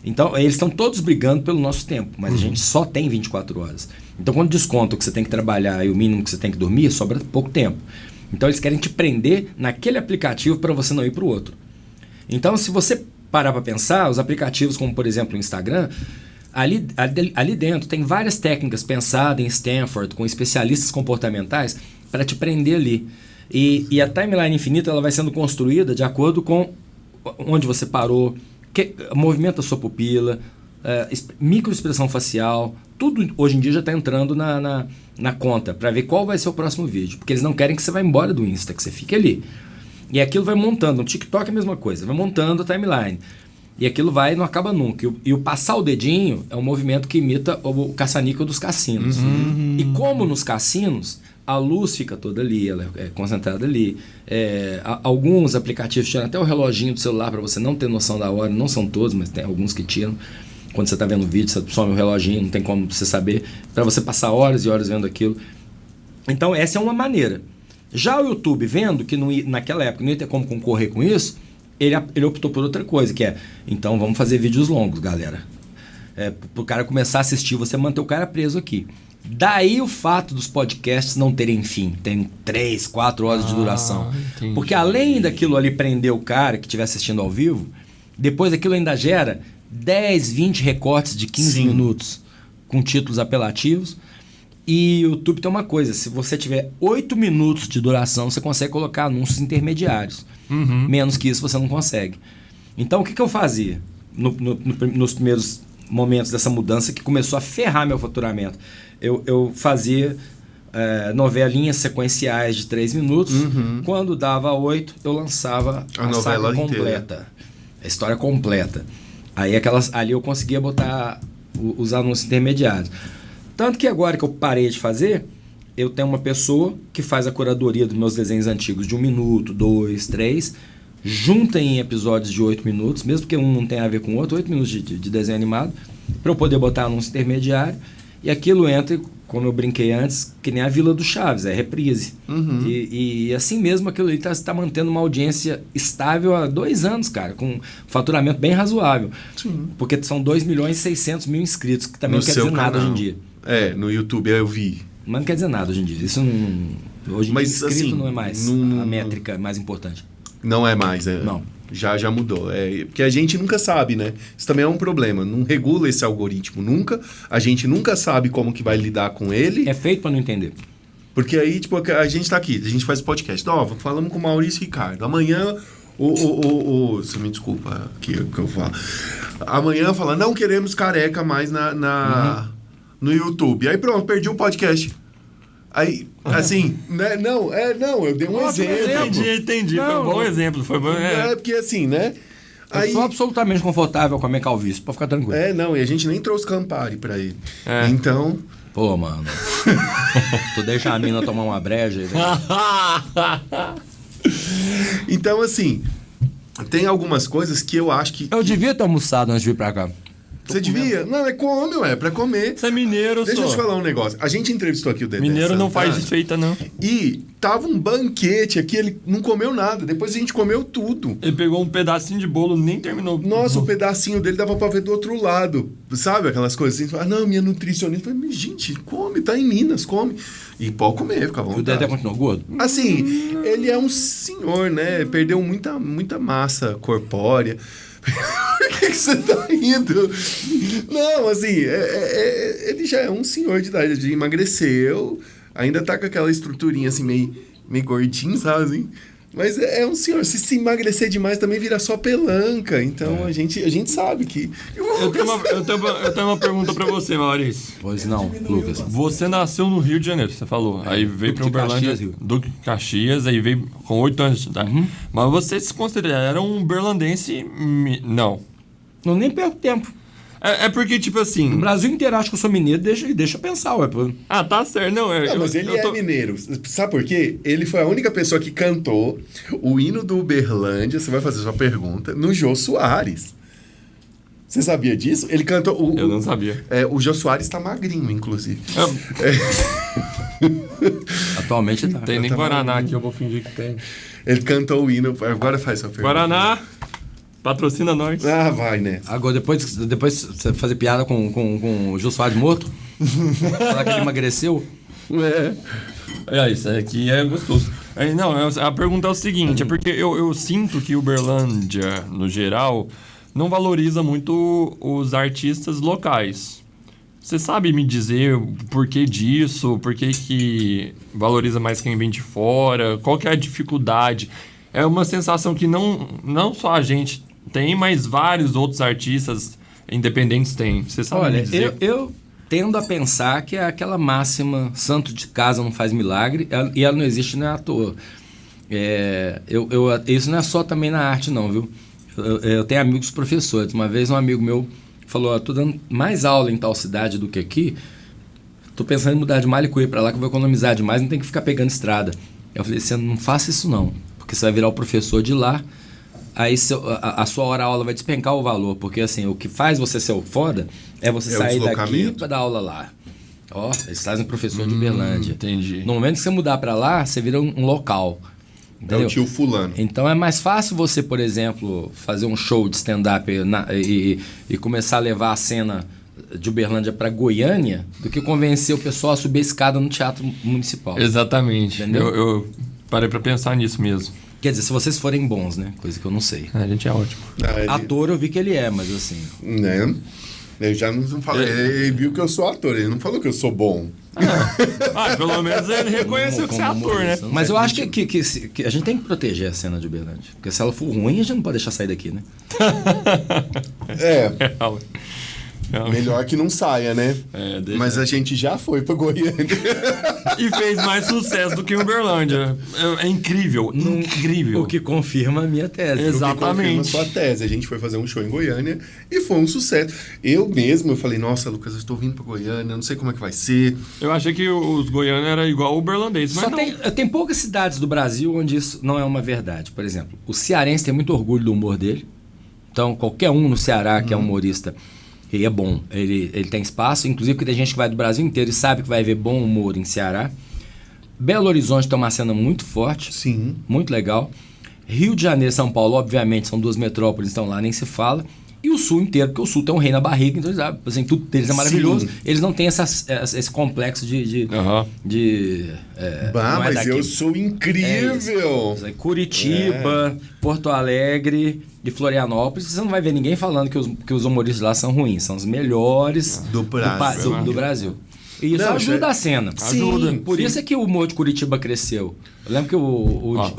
Então, eles estão todos brigando pelo nosso tempo, mas a gente só tem 24 horas. Então, quando desconta o que você tem que trabalhar e o mínimo que você tem que dormir, sobra pouco tempo. Então eles querem te prender naquele aplicativo para você não ir para o outro. Então se você parar para pensar, os aplicativos como por exemplo o Instagram, ali dentro tem várias técnicas pensadas em Stanford com especialistas comportamentais para te prender ali. E a timeline infinita ela vai sendo construída de acordo com onde você parou, movimento da sua pupila, microexpressão facial, tudo hoje em dia já está entrando na conta para ver qual vai ser o próximo vídeo, porque eles não querem que você vá embora do Insta, que você fique ali. E aquilo vai montando, no TikTok é a mesma coisa, vai montando a timeline. E aquilo não acaba nunca. E o passar o dedinho é um movimento que imita o caça-níquel dos cassinos. E como nos cassinos, a luz fica toda ali, ela é concentrada ali. Alguns aplicativos tiram até o reloginho do celular para você não ter noção da hora, não são todos, mas tem alguns que tiram. Quando você está vendo o vídeo, você some o reloginho, não tem como você saber, para você passar horas e horas vendo aquilo. Então, essa é uma maneira. Já o YouTube, vendo que naquela época não ia ter como concorrer com isso, ele optou por outra coisa, que então vamos fazer vídeos longos, galera. Para o cara começar a assistir, você manter o cara preso aqui. Daí o fato dos podcasts não terem fim, tem 3, 4 horas de duração. Entendi. Porque além daquilo ali prender o cara que estiver assistindo ao vivo, depois aquilo ainda gera 10, 20 recortes de 15 minutos com títulos apelativos. E o YouTube tem uma coisa, se você tiver 8 minutos de duração, você consegue colocar anúncios intermediários. Menos que isso você não consegue. Então o que eu fazia nos primeiros momentos dessa mudança que começou a ferrar meu faturamento? Eu fazia novelinhas sequenciais de 3 minutos. Quando dava 8, eu lançava a saga completa. A história completa. Aí ali eu conseguia botar os anúncios intermediários. Tanto que agora que eu parei de fazer, eu tenho uma pessoa que faz a curadoria dos meus desenhos antigos de 1 minuto, 2, 3, junta em episódios de 8 minutos, mesmo que um não tenha a ver com o outro, 8 minutos de desenho animado, para eu poder botar anúncio intermediário. E aquilo entra, como eu brinquei antes, que nem a Vila do Chaves, é reprise. E assim mesmo aquilo ali está mantendo uma audiência estável há 2 anos, cara, com um faturamento bem razoável. Porque são 2.600.000 inscritos, que também não quer dizer nada hoje em dia. No YouTube eu vi. Mas não quer dizer nada hoje em dia. Isso não, hoje em dia inscrito assim, não é mais a métrica mais importante. Não é mais, Não. Já mudou. Porque a gente nunca sabe, né? Isso também é um problema. Não regula esse algoritmo nunca. A gente nunca sabe como que vai lidar com ele. É feito para não entender. Porque aí, tipo, a gente tá aqui, a gente faz o podcast. Falamos com o Maurício e Ricardo. Amanhã, você me desculpa que eu falo. Amanhã fala, não queremos careca mais no YouTube. Aí pronto, perdi o podcast. Aí, assim, né? Não, eu dei um exemplo. Entendi. Não, Foi um bom exemplo. Foi bom. É porque assim, né? Eu sou absolutamente confortável com a minha calvície, pode ficar tranquilo. Não, e a gente nem trouxe Campari pra ele. É. Então... Pô, mano. Tu deixa a mina tomar uma breja aí, né? Então, assim, tem algumas coisas que eu acho que... Eu devia ter almoçado antes de vir pra cá. Você devia? Não, é pra comer. Você é mineiro, Deixa eu te falar um negócio. A gente entrevistou aqui o Dedé Mineiro não Santana, faz desfeita, não. E tava um banquete aqui, ele não comeu nada. Depois a gente comeu tudo. Ele pegou um pedacinho de bolo, nem terminou. Nossa, o pedacinho dele dava pra ver do outro lado. Sabe aquelas coisas assim? Não, minha nutricionista. Eu falei, gente, come, tá em Minas, come. E pode comer, fica à vontade. O Dedé continuou gordo? Assim, ele é um senhor, né? Perdeu muita massa corpórea. Por que você tá rindo? Não, assim, ele já é um senhor de idade, ele emagreceu, ainda tá com aquela estruturinha assim, meio gordinho, sabe? Assim? Mas é um senhor, se emagrecer demais também vira só pelanca, então a gente sabe que... Eu tenho uma pergunta pra você, Maurício. Pois não, Lucas. Você nasceu no Rio de Janeiro, você falou. Aí veio pra Uberlândia, Duque de Caxias, aí veio com 8 anos de idade. Mas você se considera um berlandense? Não. Não nem perco tempo. É porque, tipo assim... O Brasil inteiro acha que eu sou mineiro, deixa eu pensar, ué. Ah, tá certo. Não, mas ele é mineiro. Sabe por quê? Ele foi a única pessoa que cantou o hino do Uberlândia, você vai fazer sua pergunta, no Jô Soares. Você sabia disso? Ele cantou... Eu não sabia. O Jô Soares tá magrinho, inclusive. Atualmente tá. Tem nem Guaraná aqui, eu vou fingir que tem. Ele cantou o hino... Agora faz sua pergunta. Guaraná, patrocina nós. Ah, vai, né? Agora, depois você fazer piada com o Jô Soares morto, falar que ele emagreceu... Isso aqui é gostoso. Não, a pergunta é o seguinte, é porque eu sinto que Uberlândia, no geral, não valoriza muito os artistas locais. Você sabe me dizer o porquê disso? Por que valoriza mais quem vem de fora? Qual que é a dificuldade? É uma sensação que não só a gente tem, mas vários outros artistas independentes têm. Você sabe me dizer? Eu tendo a pensar que é aquela máxima, santo de casa não faz milagre, e ela não existe nem à toa. Isso não é só também na arte, não, viu? Eu tenho amigos professores. Uma vez um amigo meu falou, tô dando mais aula em tal cidade do que aqui, tô pensando em mudar de Malicuí para lá que eu vou economizar demais, não tem que ficar pegando estrada. Eu falei, você não faça isso não, porque você vai virar o professor de lá, aí a sua hora-aula vai despencar o valor, porque assim, o que faz você ser o foda é você sair daqui para dar aula lá. Eles fazem professor de Uberlândia. Entendi. No momento que você mudar para lá, você vira um local. Entendeu? É o tio fulano. Então é mais fácil você, por exemplo, fazer um show de stand-up e começar a levar a cena de Uberlândia para Goiânia do que convencer o pessoal a subir a escada no Teatro Municipal. Exatamente. Eu parei para pensar nisso mesmo. Quer dizer, se vocês forem bons, né? Coisa que eu não sei. A gente é ótimo. Ator eu vi que ele é, mas assim... Né? Eu já não falei. Ele viu que eu sou ator, ele não falou que eu sou bom. Pelo menos ele reconheceu que você é ator, né? Mas eu acho que a gente tem que proteger a cena de Uberlândia. Porque se ela for ruim, a gente não pode deixar sair daqui, né? Melhor que não saia, né? Mas a gente já foi pra Goiânia. E fez mais sucesso do que Uberlândia. É incrível, incrível. O que confirma a minha tese. Exatamente. O que confirma a sua tese. A gente foi fazer um show em Goiânia e foi um sucesso. Eu falei, nossa, Lucas, eu estou vindo pra Goiânia, não sei como é que vai ser. Eu achei que os goianos eram igual o uberlandês, mas tem poucas cidades do Brasil onde isso não é uma verdade. Por exemplo, o cearense tem muito orgulho do humor dele. Então, qualquer um no Ceará que é humorista... Ele é bom, ele tem espaço, inclusive porque tem gente que vai do Brasil inteiro e sabe que vai ver bom humor em Ceará. Belo Horizonte tem uma cena muito forte, sim, muito legal. Rio de Janeiro e São Paulo, obviamente, são duas metrópoles, então lá nem se fala. E o Sul inteiro, porque o Sul tem um rei na barriga, então assim, tudo deles é maravilhoso. Sim. Eles não têm esse complexo mas eu sou incrível! Curitiba, Porto Alegre e Florianópolis, você não vai ver ninguém falando que os humoristas lá são ruins, são os melhores do Brasil. E isso ajuda a cena. Sim, por isso é que o humor de Curitiba cresceu. Eu lembro que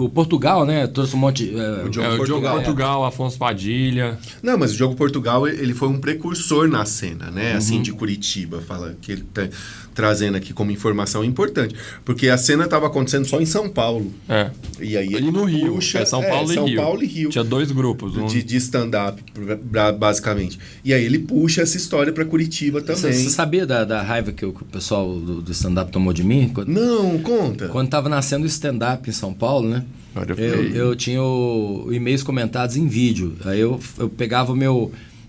o Portugal, né, trouxe um monte... O Diogo Portugal, Afonso Padilha. Não, mas o Diogo Portugal, ele foi um precursor na cena, né? Assim, de Curitiba. Fala que ele tá trazendo aqui como informação importante. Porque a cena estava acontecendo só em São Paulo. E aí ele no Rio. puxa... São Paulo e Rio. Tinha 2 grupos. De stand-up, basicamente. E aí ele puxa essa história para Curitiba também. Você sabia da raiva que o pessoal do stand-up tomou de mim? Não, conta. Quando tava nascendo o stand-up em São Paulo, né? Eu tinha e-mails comentados em vídeo. Aí eu pegava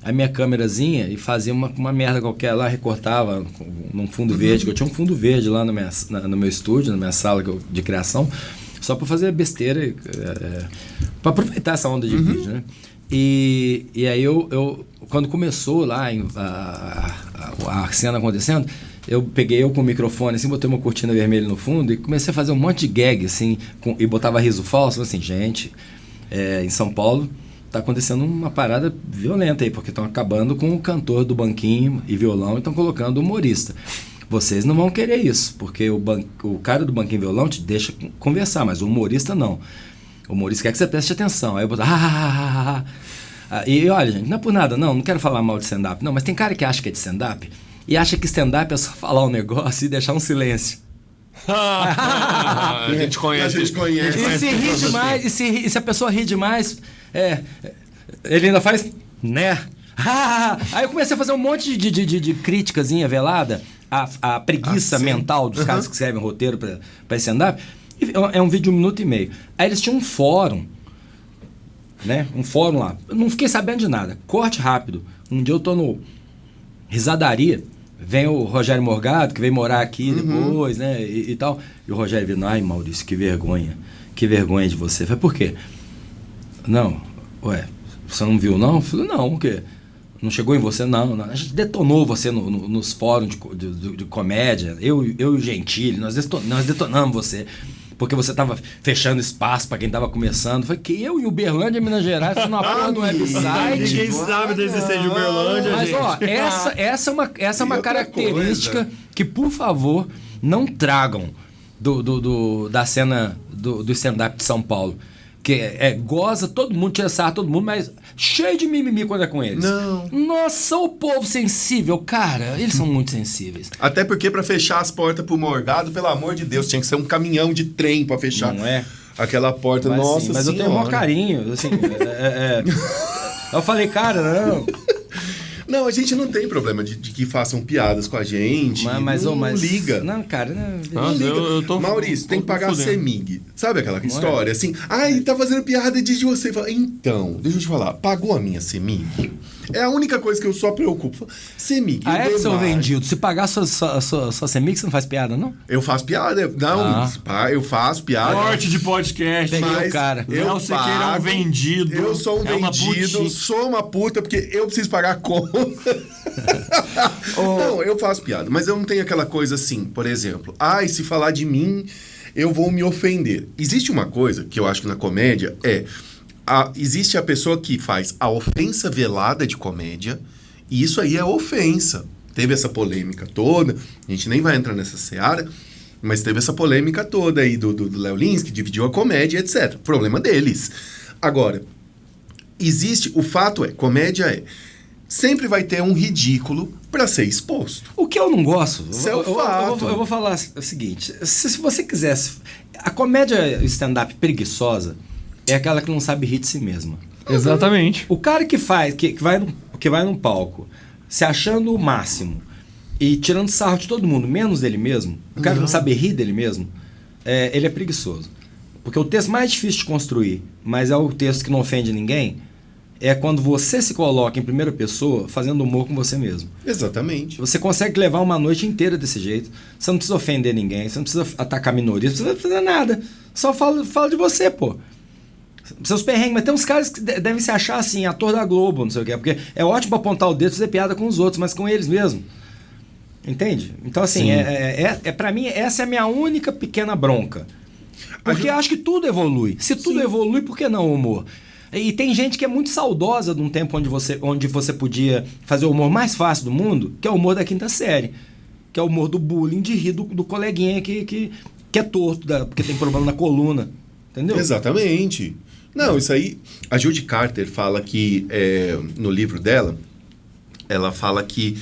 a minha câmerazinha e fazia uma merda qualquer lá, recortava num fundo verde, que eu tinha um fundo verde lá no meu estúdio, na minha sala de criação, só para fazer besteira, para aproveitar essa onda de vídeo, né? E aí eu quando começou lá a cena acontecendo, eu peguei com o microfone, assim, botei uma cortina vermelha no fundo e comecei a fazer um monte de gag, assim, e botava riso falso, assim, gente, em São Paulo tá acontecendo uma parada violenta aí, porque estão acabando com o cantor do banquinho e violão e estão colocando humorista. Vocês não vão querer isso, porque o cara do banquinho e violão te deixa conversar, mas o humorista não. O humorista quer que você preste atenção. Aí eu boto... E olha, gente, não é por nada, não quero falar mal de stand-up, não, mas tem cara que acha que é de stand-up e acha que stand-up é só falar um negócio e deixar um silêncio. A gente conhece. E se ri demais, e se a pessoa ri demais, ele ainda faz, né? Aí eu comecei a fazer um monte de criticazinha velada à preguiça mental dos caras que escrevem roteiro para stand-up. É um vídeo de 1 minuto e meio. Aí eles tinham um fórum, né? Um fórum lá. Eu não fiquei sabendo de nada. Corte rápido. Um dia eu tô no Risadaria, vem o Rogério Morgado, que veio morar aqui depois, né? E tal. E o Rogério vindo, ai, Maurício, que vergonha. Que vergonha de você. Eu falei, por quê? Não, você não viu, não? Eu falei, não, o quê? Não chegou em você, não. A gente detonou você nos fóruns de comédia. Eu e o Gentili, nós detonamos você. Porque você tava fechando espaço pra quem tava começando. Foi que eu e o Uberlândia, Minas Gerais, fomos na porra do website. Ninguém sabe da existência de Uberlândia, mas, gente. Ó, essa é uma característica que, por favor, não tragam da cena do stand-up de São Paulo. Que goza todo mundo, tira sarro todo mundo, mas cheio de mimimi quando é com eles. Não. Nossa, o povo sensível, cara, eles são muito sensíveis. Até porque pra fechar as portas pro Morgado, pelo amor de Deus, tinha que ser um caminhão de trem pra fechar. Não é? Aquela porta, mas, nossa assim, mas senhora. eu tenho o maior carinho, assim, eu falei, cara, não... Não, a gente não tem problema de que façam piadas com a gente. Mas não liga. Não, cara, não liga. Eu tô Maurício, tem que pagar a CEMIG. Sabe aquela história? Assim, tá fazendo piada de você. Fala, então, deixa eu te falar, pagou a minha CEMIG? É a única coisa que eu só preocupo. CEMIG. Edson vendido, se pagar sua CEMIG, você não faz piada, não? Eu faço piada. Não, eu faço piada. Corte de podcast. Mas cara. Léo Sequeira é um vendido. Eu sou um vendido, sou uma puta, porque eu preciso pagar a conta. Não, eu faço piada, mas eu não tenho aquela coisa assim, por exemplo, se falar de mim, eu vou me ofender. Existe uma coisa que eu acho que na comédia existe a pessoa que faz a ofensa velada de comédia, e isso aí é ofensa. Teve essa polêmica toda, a gente nem vai entrar nessa seara, mas teve essa polêmica toda aí do Léo Lins, que dividiu a comédia, etc. Problema deles. Agora, o fato comédia sempre vai ter um ridículo para ser exposto. O que eu não gosto... Isso é o fato. Eu vou falar o seguinte. Se você quisesse... A comédia stand-up preguiçosa é aquela que não sabe rir de si mesma. Exatamente. O cara que vai num palco se achando o máximo e tirando sarro de todo mundo, menos dele mesmo, o cara que não sabe rir dele mesmo, ele é preguiçoso. Porque o texto mais difícil de construir, mas é o texto que não ofende ninguém... é quando você se coloca em primeira pessoa fazendo humor com você mesmo. Exatamente. Você consegue levar uma noite inteira desse jeito. Você não precisa ofender ninguém, você não precisa atacar minorias, não precisa fazer nada. Só fala de você, pô. Seus perrengues. Mas tem uns caras que devem se achar assim, ator da Globo, não sei o quê. Porque é ótimo apontar o dedo e fazer piada com os outros, mas com eles mesmo. Entende? Então, assim, pra mim, essa é a minha única pequena bronca. Porque eu acho que tudo evolui. Se tudo evolui, por que não o humor? E tem gente que é muito saudosa de um tempo onde você podia fazer o humor mais fácil do mundo, que é o humor da quinta série. Que é o humor do bullying, de rir do coleguinha que que é torto, porque tem problema na coluna. Entendeu? Exatamente. Não, isso aí... A Judy Carter fala que, no livro dela, ela fala que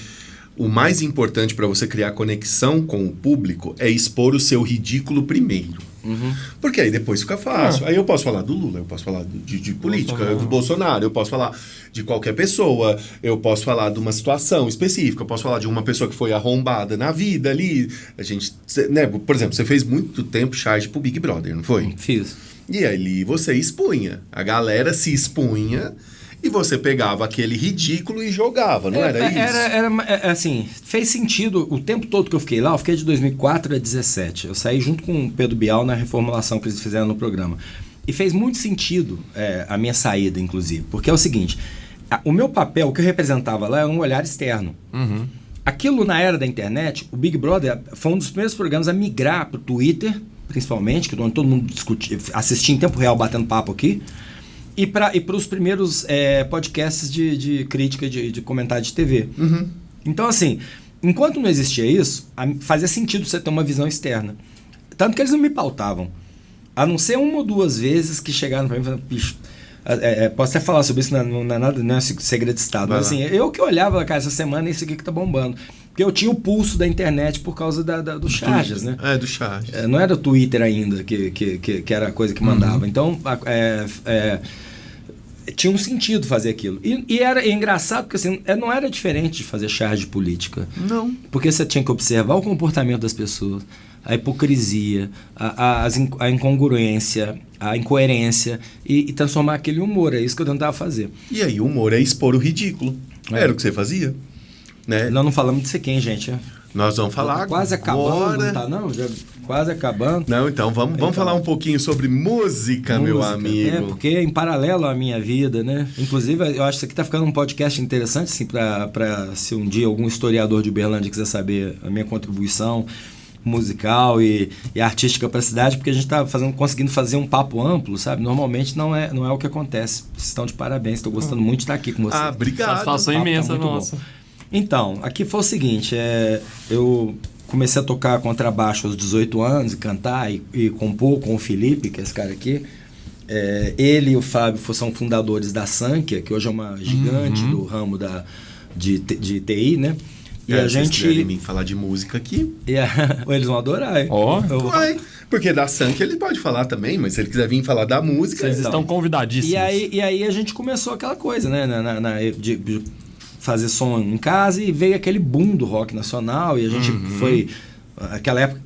o mais importante para você criar conexão com o público é expor o seu ridículo primeiro. Porque aí depois fica fácil. Aí eu posso falar do Lula, eu posso falar de política, do Bolsonaro, eu posso falar de qualquer pessoa, eu posso falar de uma situação específica, eu posso falar de uma pessoa que foi arrombada na vida ali. A gente, né, por exemplo, você fez muito tempo charge pro Big Brother, não foi? Fiz. E ali você expunha. A galera se expunha e você pegava aquele ridículo e jogava, não era isso? Era assim, fez sentido o tempo todo que eu fiquei lá. Eu fiquei de 2004 a 2017. Eu saí junto com o Pedro Bial na reformulação que eles fizeram no programa. E fez muito sentido a minha saída, inclusive. Porque é o seguinte, o meu papel, o que eu representava lá, era um olhar externo. Aquilo na era da internet, o Big Brother foi um dos primeiros programas a migrar para o Twitter, principalmente, que onde todo mundo assistia em tempo real, batendo papo aqui, e para os primeiros podcasts de crítica, de comentário de TV. Então, assim, enquanto não existia isso, fazia sentido você ter uma visão externa. Tanto que eles não me pautavam. A não ser uma ou duas vezes que chegaram para mim e falaram, bicho, posso até falar sobre isso, não é nada, não é segredo de Estado. Mas assim, eu que olhava, cara, essa semana isso aqui que tá bombando. Porque eu tinha o pulso da internet por causa do Charges, né? Do Charges. Não era o Twitter ainda, que era a coisa que mandava. Então, tinha um sentido fazer aquilo. E era engraçado, porque assim, não era diferente de fazer charge política. Não. Porque você tinha que observar o comportamento das pessoas, a hipocrisia, a incongruência, a incoerência e transformar aquele em humor. É isso que eu tentava fazer. E aí o humor é expor o ridículo. Era o que você fazia. Né? Nós não falamos de ser quem, gente. Nós vamos falar quase acabando, não tá não? Já quase acabando. Não, então vamos falar um pouquinho sobre música, meu amigo. Porque em paralelo à minha vida, né? Inclusive, eu acho que isso aqui tá ficando um podcast interessante, assim, para se um dia algum historiador de Uberlândia quiser saber a minha contribuição musical e artística para a cidade, porque a gente está conseguindo fazer um papo amplo, sabe? Normalmente não é o que acontece. Vocês estão de parabéns, estou gostando muito de estar aqui com vocês. Obrigado. Satisfação imensa, nossa. Bom. Então, aqui foi o seguinte, eu comecei a tocar contrabaixo aos 18 anos, e cantar e compor com o Felipe, que é esse cara aqui. Ele e o Fábio são fundadores da Sankia, que hoje é uma gigante do ramo de TI, né? E a gente... Se quiserem falar de música aqui... Eles vão adorar, hein? Porque da Sankia ele pode falar também, mas se ele quiser vir falar da música... Vocês estão convidadíssimos. E aí a gente começou aquela coisa, né? De fazer som em casa e veio aquele boom do rock nacional e a gente foi... Aquela época,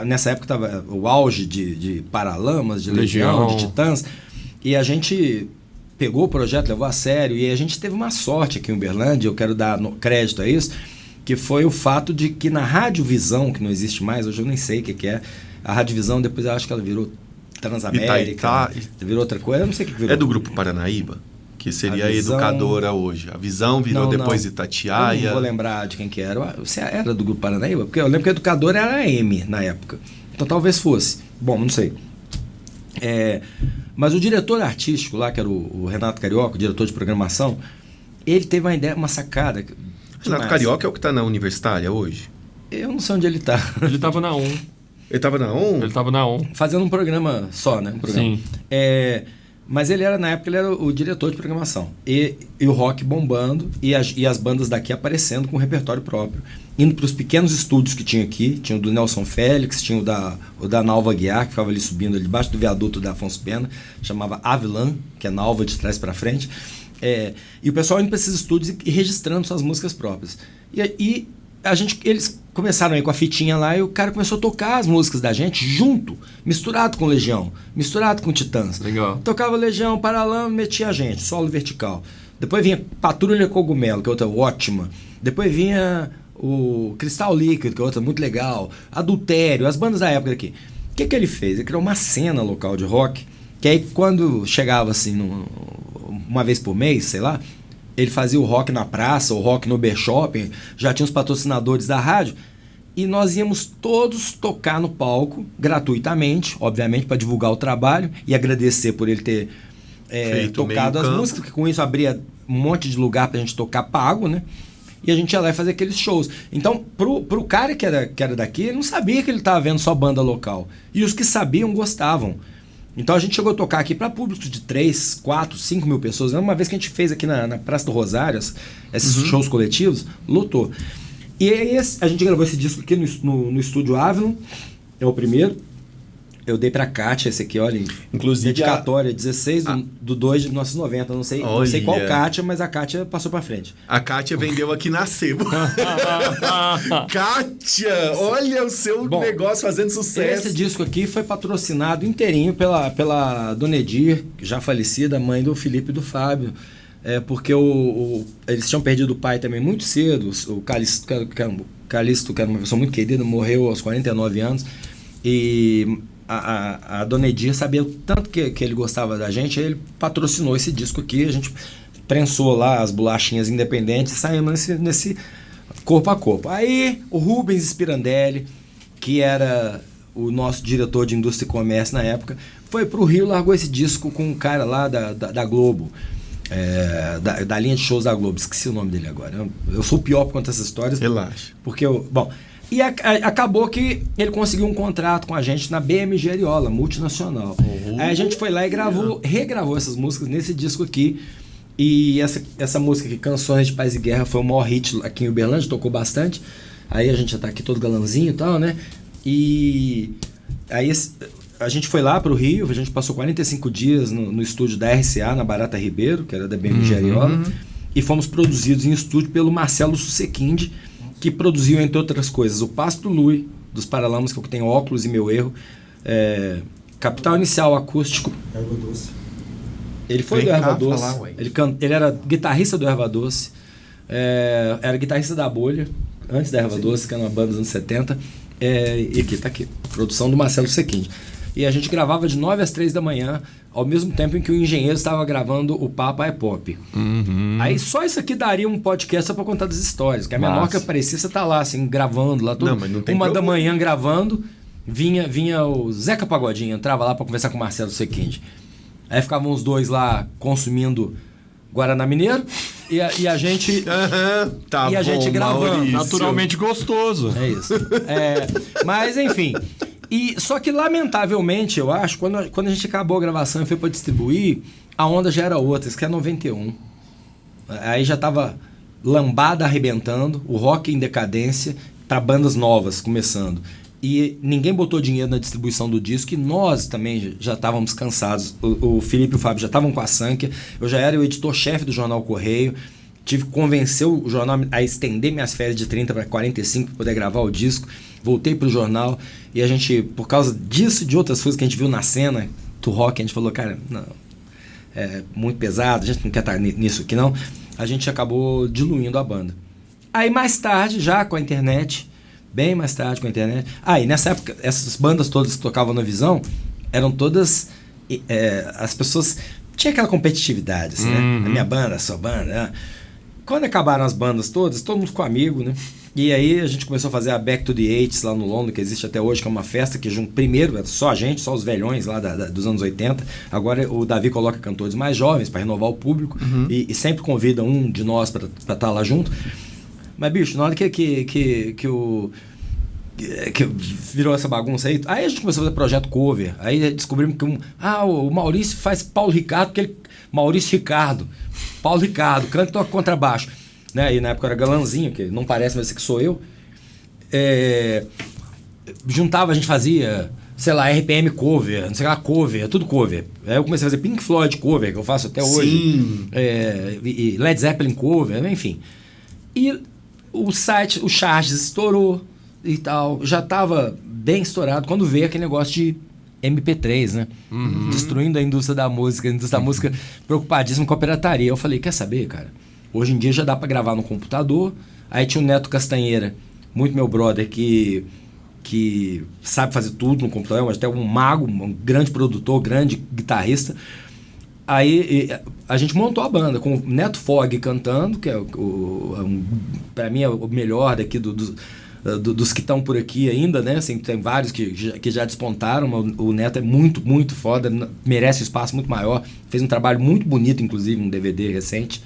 nessa época estava o auge de Paralamas, de Legião, de Titãs, e a gente pegou o projeto, levou a sério, e a gente teve uma sorte aqui em Uberlândia, eu quero dar crédito a isso, que foi o fato de que na Radiovisão, que não existe mais, hoje eu nem sei o que é, a Radiovisão, depois eu acho que ela virou Transamérica, virou outra coisa, eu não sei o que virou. É do Grupo Paranaíba? Que seria a Educadora hoje. A Visão virou depois Itatiaia. Eu não vou lembrar de quem que era. Você era do Grupo Paranaíba? Porque eu lembro que a Educadora era a M na época. Então talvez fosse. Bom, não sei. Mas o diretor artístico lá, que era o Renato Carioca, o diretor de programação, ele teve uma ideia, uma sacada. Renato Carioca é o que está na Universitária hoje? Eu não sei onde ele está. Ele estava na 1. Ele estava na 1? Ele estava na 1. Fazendo um programa só, né? Sim. Mas na época ele era o diretor de programação. E o rock bombando e as bandas daqui aparecendo com um repertório próprio. Indo para os pequenos estúdios que tinha aqui. Tinha o do Nelson Félix, tinha o da Nalva Guiar, que ficava ali subindo, ali debaixo do viaduto da Afonso Pena. Chamava Avilan, que é Nalva de trás para frente. E o pessoal indo para esses estúdios e registrando suas músicas próprias. E eles começaram aí com a fitinha lá e o cara começou a tocar as músicas da gente junto, misturado com Legião, misturado com Titãs. Legal. Tocava Legião, Paralama, metia a gente, solo vertical. Depois vinha Patrulha Cogumelo, que é outra ótima. Depois vinha o Cristal Líquido, que é outra muito legal. Adultério, as bandas da época aqui. O que ele fez? Ele criou uma cena local de rock, que aí quando chegava assim, uma vez por mês, sei lá, ele fazia o rock na praça, o rock no Ubershopping, já tinha os patrocinadores da rádio, e nós íamos todos tocar no palco, gratuitamente, obviamente, para divulgar o trabalho e agradecer por ele ter tocado as músicas, porque com isso abria um monte de lugar para a gente tocar pago, né? e a gente ia lá e fazia aqueles shows. Então, pro cara que era daqui, ele não sabia que ele estava vendo só banda local. E os que sabiam gostavam. Então a gente chegou a tocar aqui para públicos de 3, 4, 5 mil pessoas. Uma vez que a gente fez aqui na Praça do Rosário, esses shows coletivos, lotou. E aí a gente gravou esse disco aqui no Estúdio Avalon, é o primeiro. Eu dei pra Kátia esse aqui, olha. Inclusive dedicatória, 16 de 2 de 1990. Não sei qual Kátia, mas a Kátia passou pra frente. A Kátia vendeu aqui na Sebo. Kátia, olha o seu negócio fazendo sucesso. Esse disco aqui foi patrocinado inteirinho pela Dona Edir, já falecida, mãe do Felipe e do Fábio. Porque eles tinham perdido o pai também muito cedo. O Calixto, que era uma pessoa muito querida, morreu aos 49 anos. E a Dona Edir sabia o tanto que ele gostava da gente, aí ele patrocinou esse disco aqui, a gente prensou lá as bolachinhas independentes e saímos nesse corpo a corpo. Aí o Rubens Spirandelli, que era o nosso diretor de indústria e comércio na época, foi pro Rio, largou esse disco com um cara lá da Globo, da linha de shows da Globo, esqueci o nome dele agora. Eu sou o pior por conta dessas histórias. Relaxa. Porque e acabou que ele conseguiu um contrato com a gente na BMG Ariola, multinacional. Aí a gente foi lá e regravou essas músicas nesse disco aqui. E essa música aqui, Canções de Paz e Guerra, foi o maior hit aqui em Uberlândia, tocou bastante. Aí a gente já tá aqui todo galanzinho e tal, né? E aí a gente foi lá pro Rio, a gente passou 45 dias no estúdio da RCA, na Barata Ribeiro, que era da BMG Ariola. E fomos produzidos em estúdio pelo Marcelo Susequinde, que produziu, entre outras coisas, o Pasto Lui, dos Paralamas, que eu tenho Óculos e Meu Erro, Capital Inicial Acústico. Erva Doce. Ele foi do Erva Doce. Ele era guitarrista do Erva Doce, era guitarrista da Bolha, antes da Erva Doce, que era uma banda dos anos 70. E aqui, tá aqui, produção do Marcelo Susequinde. E a gente gravava de 9 às 3 da manhã, ao mesmo tempo em que o engenheiro estava gravando o Papa é Pop. Aí só isso aqui daria um podcast só pra contar das histórias. Que a menor que aparecia, você tá lá, assim, gravando lá. Tudo. Não, mas não tem 1 da manhã gravando, vinha o Zeca Pagodinho, entrava lá pra conversar com o Marcelo Susequinde. Aí ficavam os dois lá consumindo Guaraná Mineiro e a gente a gente gravando. Maurício. Naturalmente gostoso. É isso. Mas enfim. Só que, lamentavelmente, eu acho, quando a gente acabou a gravação e foi para distribuir, a onda já era outra, isso que é 91. Aí já tava lambada arrebentando, o rock em decadência, para bandas novas começando. E ninguém botou dinheiro na distribuição do disco, e nós também já estávamos cansados. O Felipe e o Fábio já estavam com a Sankia, eu já era o editor-chefe do jornal Correio, tive que convencer o jornal a estender minhas férias de 30 para 45 para poder gravar o disco. Voltei pro jornal e a gente, por causa disso e de outras coisas que a gente viu na cena do rock, a gente falou, cara, não, é muito pesado, a gente não quer estar nisso aqui não. A gente acabou diluindo a banda. Aí mais tarde, já com a internet, bem mais tarde com a internet, e nessa época, essas bandas todas que tocavam na Visão, eram todas, as pessoas, tinha aquela competitividade, assim, né? A minha banda, a sua banda, né? Quando acabaram as bandas todas, todo mundo ficou amigo, né? E aí a gente começou a fazer a Back to the 80s lá no Londres, que existe até hoje, que é uma festa que primeiro era só a gente, só os velhões lá dos anos 80. Agora o Davi coloca cantores mais jovens para renovar o público e sempre convida um de nós para estar lá junto. Mas, bicho, na hora que virou essa bagunça aí a gente começou a fazer projeto cover. Aí descobrimos que o Maurício faz Paulo Ricardo, porque Maurício Ricardo. Paulo Ricardo, canta e toca contrabaixo. Né? E na época eu era galanzinho, que não parece, mas esse que sou eu. Juntava, a gente fazia, sei lá, RPM cover, não sei lá, cover, tudo cover. Aí eu comecei a fazer Pink Floyd cover, que eu faço até hoje. Sim. E Led Zeppelin cover, enfim. E o site, o Charges estourou e tal. Já estava bem estourado quando veio aquele negócio de MP3, né? Destruindo a indústria da música. A indústria da música preocupadíssima com a pirataria. Eu falei, quer saber, cara? Hoje em dia já dá para gravar no computador. Aí tinha o Neto Castanheira, muito meu brother, que sabe fazer tudo no computador, até um mago, um grande produtor, grande guitarrista. Aí a gente montou a banda com o Neto Fogg cantando, que é para mim é o melhor daqui dos que estão por aqui ainda, né? Assim, tem vários que já despontaram. O Neto é muito, muito foda, merece um espaço muito maior. Fez um trabalho muito bonito, inclusive, um DVD recente.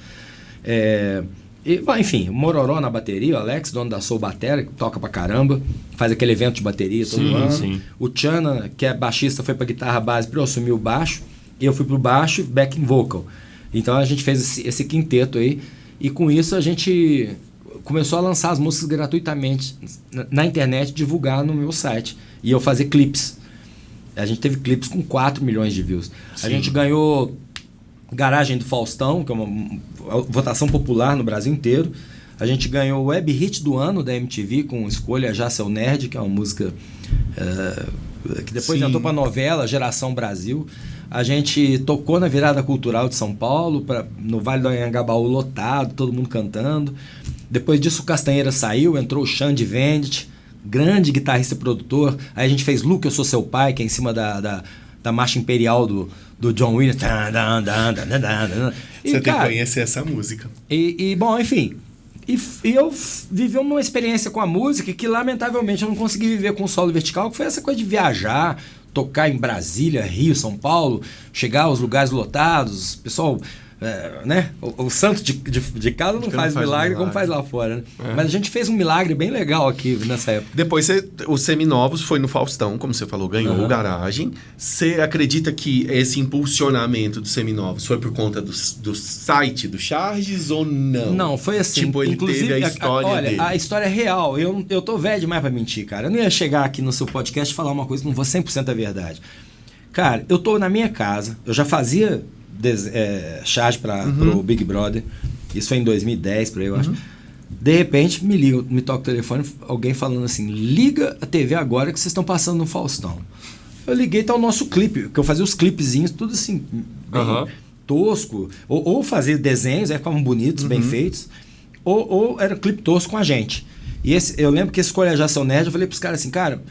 E, bom, enfim, o Mororó na bateria, o Alex, dono da Soul Batera, que toca pra caramba, faz aquele evento de bateria todo ano. Sim. O Chana, que é baixista, foi pra guitarra base pra eu assumir o baixo. E eu fui pro baixo e backing vocal. Então a gente fez esse quinteto aí. E com isso a gente começou a lançar as músicas gratuitamente na internet, divulgar no meu site. E eu fazer clipes. A gente teve clipes com 4 milhões de views. Sim. A gente ganhou Garagem do Faustão, que é uma votação popular no Brasil inteiro. A gente ganhou o Web Hit do ano da MTV com Escolha Já Seu Nerd, que é uma música que depois entrou para a novela Geração Brasil. A gente tocou na Virada Cultural de São Paulo, no Vale do Anhangabaú lotado, todo mundo cantando. Depois disso o Castanheira saiu, entrou o Xande Vendt, grande guitarrista e produtor. Aí a gente fez Luke, Eu Sou Seu Pai, que é em cima da marcha imperial do John Williams. Você tem que conhecer essa música. Bom, enfim. E eu vivi uma experiência com a música que, lamentavelmente, eu não consegui viver com o solo vertical, que foi essa coisa de viajar, tocar em Brasília, Rio, São Paulo, chegar aos lugares lotados, pessoal... né? O santo de casa não faz milagre como faz lá fora, né? Mas a gente fez um milagre bem legal aqui nessa época. Depois os Seminovos foi no Faustão, como você falou, ganhou o Garagem. Você acredita que esse impulsionamento dos Seminovos foi por conta do site do Charges ou não? Não, foi assim. Tipo, ele inclusive, teve a história dele. A história é real. Eu tô velho demais pra mentir, cara. Eu não ia chegar aqui no seu podcast e falar uma coisa que não for 100% a verdade. Cara, eu tô na minha casa, eu já fazia charge pro Big Brother. Isso foi em 2010, por aí, eu acho. De repente, me toca o telefone, alguém falando assim: liga a TV agora que vocês estão passando no Faustão. Eu liguei, tá o nosso clipe, que eu fazia os clipezinhos, tudo assim, bem tosco. Ou fazia desenhos, aí ficavam bonitos, bem feitos. Ou era clipe tosco com a gente. E eu lembro que esse Escolha Já Seu Nerd, eu falei pros caras assim, cara,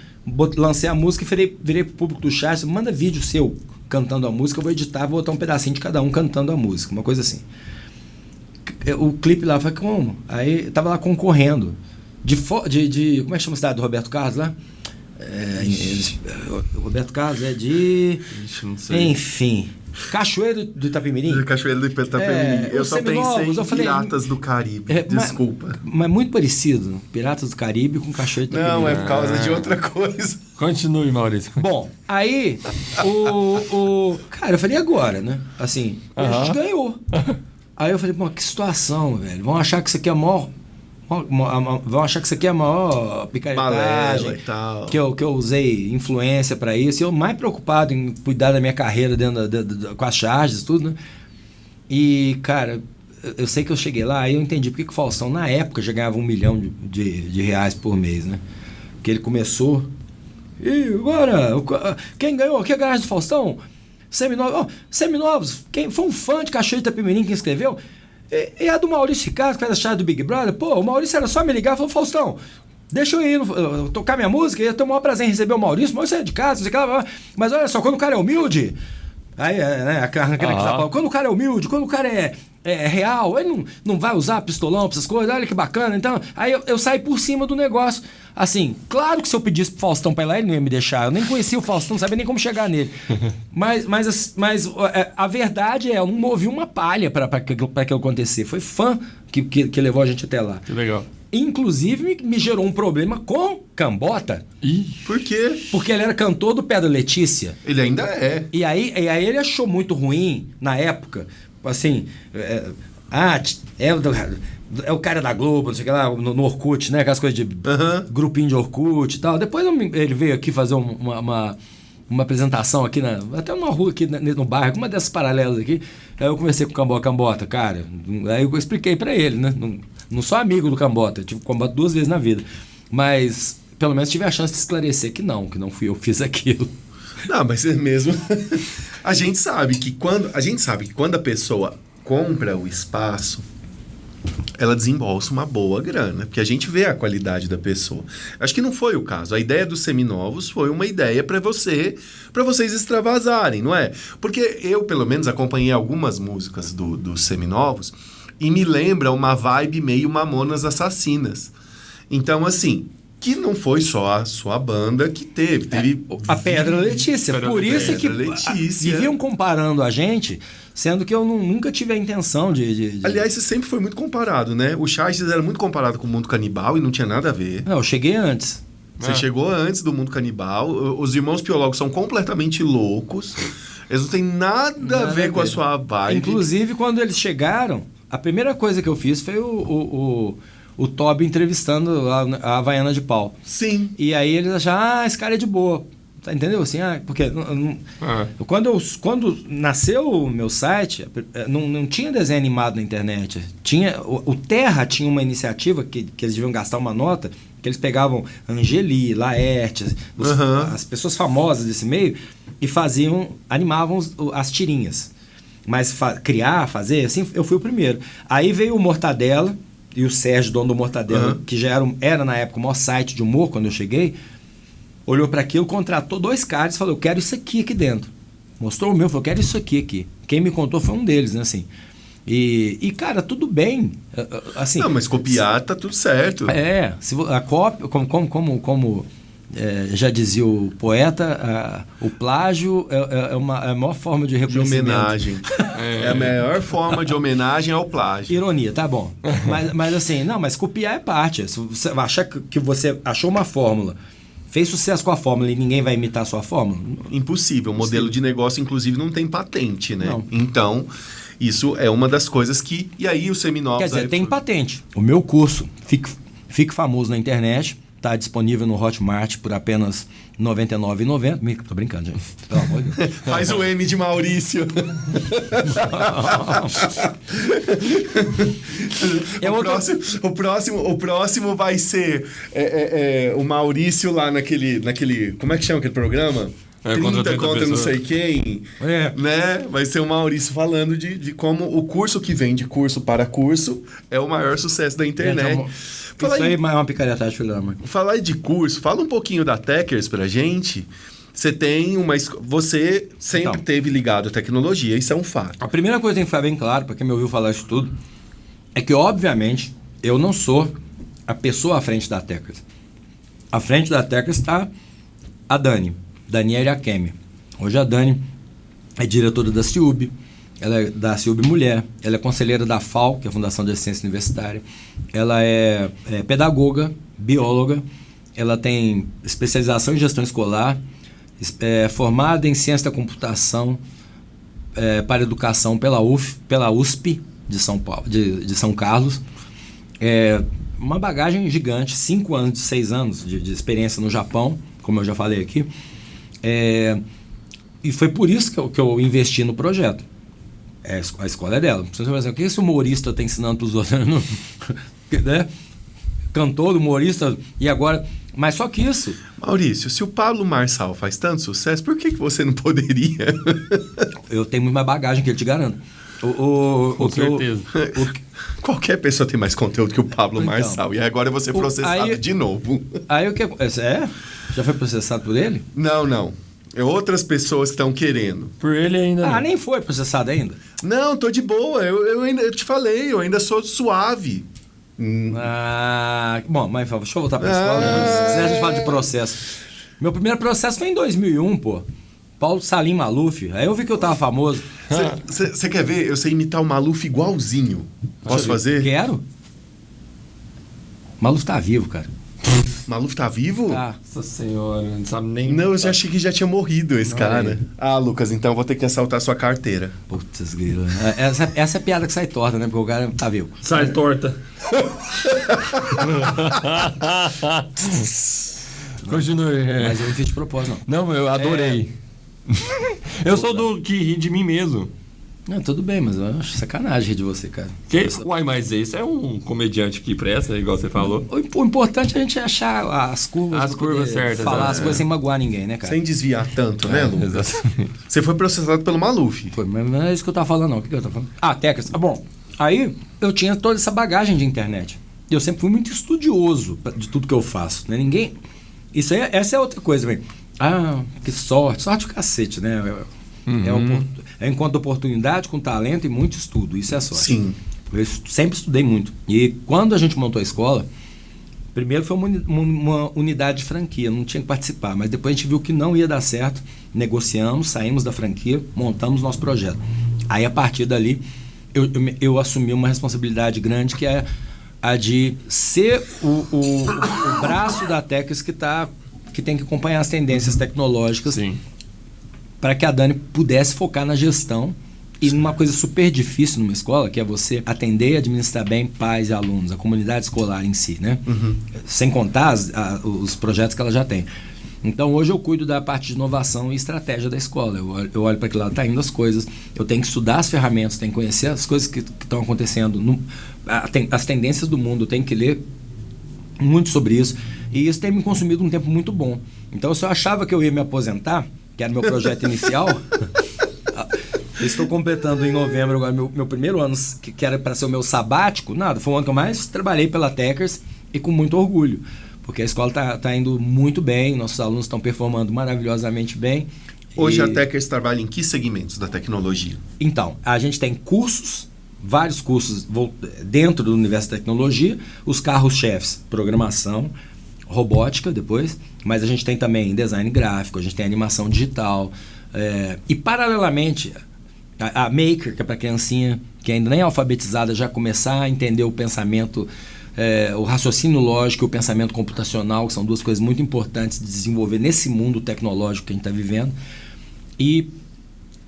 lancei a música e virei pro público do chat, manda vídeo seu cantando a música, eu vou editar, vou botar um pedacinho de cada um cantando a música, uma coisa assim. O clipe lá, eu falei, como? Aí tava lá concorrendo. Como é que chama a cidade do Roberto Carlos lá? O Roberto Carlos é de... Não sei. Enfim... Cachoeiro do Itapemirim? Cachoeiro do Itapemirim. Eu só pensei em Piratas do Caribe. Desculpa. Mas muito parecido. Piratas do Caribe com Cachoeiro do Itapemirim. Não, é por causa de outra coisa. Continue, Maurício. Bom, aí cara, eu falei, agora, né? Assim, a gente ganhou. Aí eu falei, pô, que situação, velho. Vão achar que isso aqui é vão achar que isso aqui é a maior picaretagem, e tal. que eu usei influência pra isso. E eu mais preocupado em cuidar da minha carreira com as charges e tudo, né? E, cara, eu sei que eu cheguei lá e eu entendi porque que o Faustão, na época, já ganhava 1 milhão de reais por mês, né? Porque ele começou... E agora, quem ganhou aqui a garagem do Faustão? Seminovos. Quem foi um fã de Cachoeiro de Itapemirim que escreveu... E a do Maurício Ricardo, que faz a charge do Big Brother, pô, o Maurício era só me ligar e falou, Faustão, deixa eu ir tocar minha música, ia ter o maior prazer em receber o Maurício é de casa, não sei o que lá, mas olha só, quando o cara é humilde, aí, né, quando o cara é humilde, quando o cara é real, ele não vai usar pistolão pra essas coisas, olha que bacana, então, aí eu saí por cima do negócio, assim, claro que se eu pedisse pro Faustão pra ir lá, ele não ia me deixar, eu nem conhecia o Faustão, não sabia nem como chegar nele, mas a verdade é, eu não movi uma palha pra aquilo acontecer, foi fã que levou a gente até lá. Que legal. Inclusive, me gerou um problema com Cambota. Por quê? Porque ele era cantor do Pedro Letícia. Ele ainda é. E aí ele achou muito ruim, na época, assim... É o cara da Globo, não sei o que lá, no Orkut, né? Aquelas coisas de grupinho de Orkut e tal. Depois ele veio aqui fazer uma apresentação aqui, até numa rua aqui no bairro, uma dessas paralelas aqui. Aí eu conversei com o Cambota, cara. Aí eu expliquei pra ele, né? Não sou amigo do Cambota, eu tive Cambota 2 vezes na vida. Mas, pelo menos, tive a chance de esclarecer que não fui eu que fiz aquilo. Não, mas é mesmo. A gente sabe que quando a pessoa compra o espaço, ela desembolsa uma boa grana, porque a gente vê a qualidade da pessoa. Acho que não foi o caso. A ideia dos Seminovos foi uma ideia para vocês extravasarem, não é? Porque eu, pelo menos, acompanhei algumas músicas dos Seminovos e me lembra uma vibe meio Mamonas Assassinas. Então, assim, que não foi só a sua banda que teve A Pedra Letícia. Por isso que Letícia. viviam comparando a gente, sendo que eu nunca tive a intenção de... Aliás, você sempre foi muito comparado, né? O Charges era muito comparado com o Mundo Canibal e não tinha nada a ver. Não, eu cheguei antes. Você chegou antes do Mundo Canibal. Os Irmãos Piologos são completamente loucos. Eles não têm nada a ver com a sua vibe. Inclusive, quando eles chegaram, a primeira coisa que eu fiz foi o Toby entrevistando a Havaiana de Pau. Sim. E aí eles acharam, esse cara é de boa. Tá, entendeu? Assim, porque quando nasceu o meu site, não tinha desenho animado na internet. O Terra tinha uma iniciativa que eles deviam gastar uma nota, que eles pegavam Angeli, Laerte, as pessoas famosas desse meio, e animavam as tirinhas. Mas fazer, assim, eu fui o primeiro. Aí veio o Mortadela, e o Sérgio, dono do Mortadela, que já era na época o maior site de humor quando eu cheguei, olhou para aquilo, contratou 2 caras e falou, eu quero isso aqui dentro. Mostrou o meu, falou, eu quero isso aqui. Quem me contou foi um deles, né, assim. E cara, tudo bem. Assim, não, mas copiar tá tudo certo. A cópia, como já dizia o poeta, o plágio é a maior forma de reconhecimento. De homenagem. É a melhor forma de homenagem ao plágio. Ironia, tá bom. mas assim, mas copiar é parte. Se você achar que você achou uma fórmula, fez sucesso com a fórmula e ninguém vai imitar a sua fórmula? Impossível. O modelo de negócio, inclusive, não tem patente, né? Não. Então, isso é uma das coisas que... E aí, os seminovos... Quer dizer, tem patente. O meu curso, Fique Famoso na Internet, está disponível no Hotmart por apenas R$ 99,90. Tô brincando, gente. Pelo amor de Deus. Faz o M de Maurício. O próximo vai ser o Maurício lá naquele... Como é que chama aquele programa? 30 contra não sei quem. Né? Vai ser o Maurício falando de como o curso que vem de curso para curso é o maior sucesso da internet. Isso aí é uma picaretagem, filho da mãe. Falar de curso, fala um pouquinho da Techers pra gente. Você sempre teve ligado à tecnologia, isso é um fato. A primeira coisa que tem que ficar bem claro, para quem me ouviu falar isso tudo, é que, obviamente, eu não sou a pessoa à frente da Techers. À frente da Techers está a Daniela Akemi. Hoje a Dani é diretora da CIUB, ela é da CIUB Mulher, ela é conselheira da FAO, que é a Fundação de Ciência Universitária, ela é pedagoga, bióloga, ela tem especialização em gestão escolar, é formada em ciência da computação para educação pela USP de São Paulo, de São Carlos. Uma bagagem gigante, 6 anos de experiência no Japão, como eu já falei aqui. E foi por isso que eu investi no projeto. A escola é dela. Você vai dizer, o que esse humorista está ensinando para os outros? Né? Cantor, humorista, e agora... Mas só que isso... Maurício, se o Pablo Marçal faz tanto sucesso, por que você não poderia? Eu tenho muito mais bagagem que ele, te garanto. Com certeza. Qualquer pessoa tem mais conteúdo que o Pablo Marçal. E agora eu vou ser processado de novo. Aí o que... Já foi processado por ele? Não. É outras pessoas que estão querendo. Por ele ainda não. Nem foi processado ainda? Não, tô de boa. Eu te falei, eu ainda sou suave. Bom, mas deixa eu voltar pra escola. Se a gente fala de processo. Meu primeiro processo foi em 2001, pô. Paulo Salim Maluf. Aí eu vi que eu tava famoso. Você quer ver? Eu sei imitar o Maluf igualzinho. Posso fazer? Quero. Maluf tá vivo, cara. Maluf tá vivo? Tá. Nossa senhora, não sabe nem... Não, eu já achei que já tinha morrido esse cara. Lucas, então eu vou ter que assaltar sua carteira. Putz, grilo. Essa é a piada que sai torta, né? Porque o cara tá vivo. Sai torta. Continue. Mas eu não fiz de propósito, não. Não, eu adorei. Eu sou do que ri de mim mesmo. Não, tudo bem, mas eu acho sacanagem rir de você, cara. Uai, mas esse é um comediante que presta, igual você falou. O importante é a gente achar as curvas. As curvas certas. Falar as coisas sem magoar ninguém, né, cara? Sem desviar tanto, né, Lucas? Exatamente. Você foi processado pelo Maluf. Foi, mas não é isso que eu tava falando, não. O que eu tava falando? Techers. Bom, aí eu tinha toda essa bagagem de internet. Eu sempre fui muito estudioso de tudo que eu faço, né? Ninguém... Essa é outra coisa, velho. Que sorte. Sorte o cacete, né? É enquanto oportunidade, com talento e muito estudo. Isso é sorte. Sim. Eu sempre estudei muito. E quando a gente montou a escola, Primeiro foi uma unidade de franquia, não tinha que participar, mas depois a gente viu que não ia dar certo, negociamos, saímos da franquia, montamos nosso projeto. Aí a partir dali eu assumi uma responsabilidade grande, que é a de ser o braço da Techers que tem que acompanhar as tendências tecnológicas, para que a Dani pudesse focar na gestão. E numa coisa super difícil numa escola, que é você atender e administrar bem pais e alunos, a comunidade escolar em si, né? Sem contar os projetos que ela já tem. Então, hoje eu cuido da parte de inovação e estratégia da escola. Eu olho para que lado está indo as coisas, eu tenho que estudar as ferramentas, tenho que conhecer as coisas que estão acontecendo, as tendências do mundo, eu tenho que ler muito sobre isso. E isso tem me consumido um tempo muito bom. Então, se eu achava que eu ia me aposentar, que era meu projeto inicial... Eu estou completando em novembro agora meu primeiro ano, que era para ser o meu sabático. Nada, foi o ano que eu mais trabalhei pela Techers, e com muito orgulho, porque a escola está indo muito bem, nossos alunos estão performando maravilhosamente bem. Hoje a Techers trabalha em que segmentos da tecnologia? Então, a gente tem cursos, vários cursos dentro do universo da tecnologia, os carros-chefes, programação, robótica depois, mas a gente tem também design gráfico, a gente tem animação digital, e paralelamente... A Maker, que é para criancinha que ainda nem é alfabetizada, já começar a entender o pensamento, o raciocínio lógico e o pensamento computacional, que são duas coisas muito importantes de desenvolver nesse mundo tecnológico que a gente está vivendo. E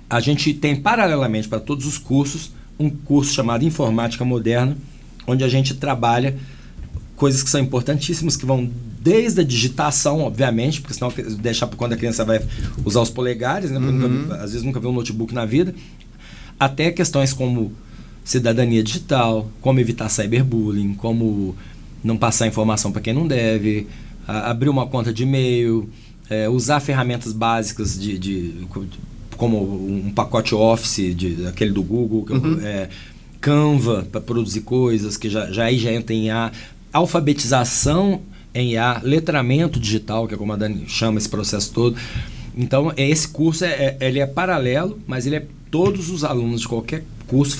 a gente tem, paralelamente, para todos os cursos, um curso chamado Informática Moderna, onde a gente trabalha coisas que são importantíssimas, que vão desde a digitação, obviamente, porque senão deixar para quando a criança vai usar os polegares, né? Às vezes nunca vê um notebook na vida, até questões como cidadania digital, como evitar cyberbullying, como não passar informação para quem não deve, abrir uma conta de e-mail, usar ferramentas básicas como um pacote Office, aquele do Google, Canva, para produzir coisas, que já entra em IA, alfabetização em IA, letramento digital, que é como a Dani chama esse processo todo. Então, esse curso ele é paralelo, mas ele todos os alunos de qualquer curso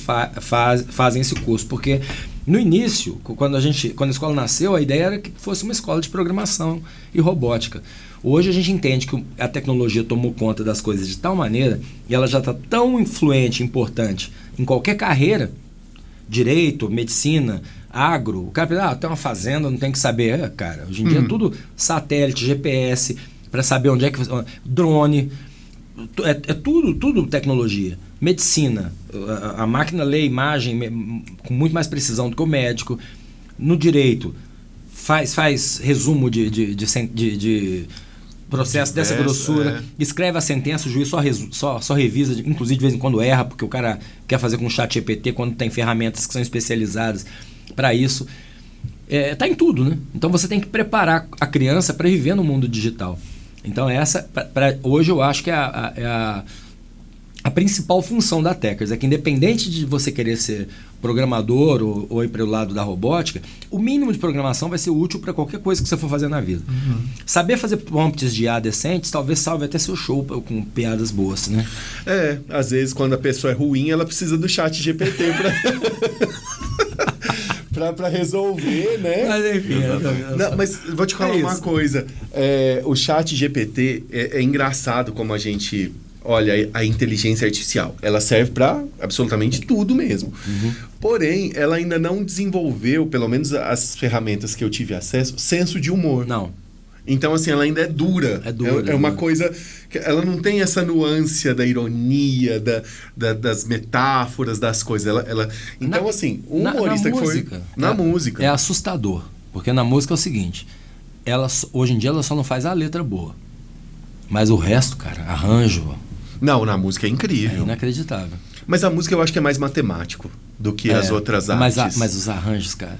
fazem esse curso, porque no início, quando a escola nasceu, a ideia era que fosse uma escola de programação e robótica. Hoje a gente entende que a tecnologia tomou conta das coisas de tal maneira, e ela já está tão influente, importante em qualquer carreira, direito, medicina, agro. O cara pensa, tem uma fazenda, não tem que saber. Cara, hoje em dia é tudo satélite, GPS, para saber onde é que... Drone, tudo tecnologia. Medicina, a máquina lê a imagem com muito mais precisão do que o médico. No direito, faz resumo de processo dessa grossura, escreve a sentença, o juiz só revisa, inclusive de vez em quando erra, porque o cara quer fazer com o chat GPT, quando tem ferramentas que são especializadas para isso. Tá em tudo, né? Então você tem que preparar a criança para viver no mundo digital. Então hoje eu acho que a principal função da Techers é que, independente de você querer ser programador ou ir para o lado da robótica, o mínimo de programação vai ser útil para qualquer coisa que você for fazer na vida. Saber fazer prompts de IA decentes talvez salve até seu show com piadas boas, né? Às vezes quando a pessoa é ruim, ela precisa do chat GPT para resolver, né? Mas enfim, mas vou te falar uma coisa. O chat GPT é engraçado como a gente... Olha, a inteligência artificial, ela serve para absolutamente tudo mesmo. Porém, ela ainda não desenvolveu, pelo menos as ferramentas que eu tive acesso, senso de humor. Não. Então, assim, ela ainda é dura. É uma coisa... Ela não tem essa nuance da ironia, das metáforas, das coisas. Então, assim, o humorista que foi... Na música. É assustador. Porque na música é o seguinte, hoje em dia ela só não faz a letra boa. Mas o resto, cara, arranjo... Não, na música é incrível. É inacreditável. Mas a música eu acho que é mais matemático do que as outras artes. Mas os arranjos, cara,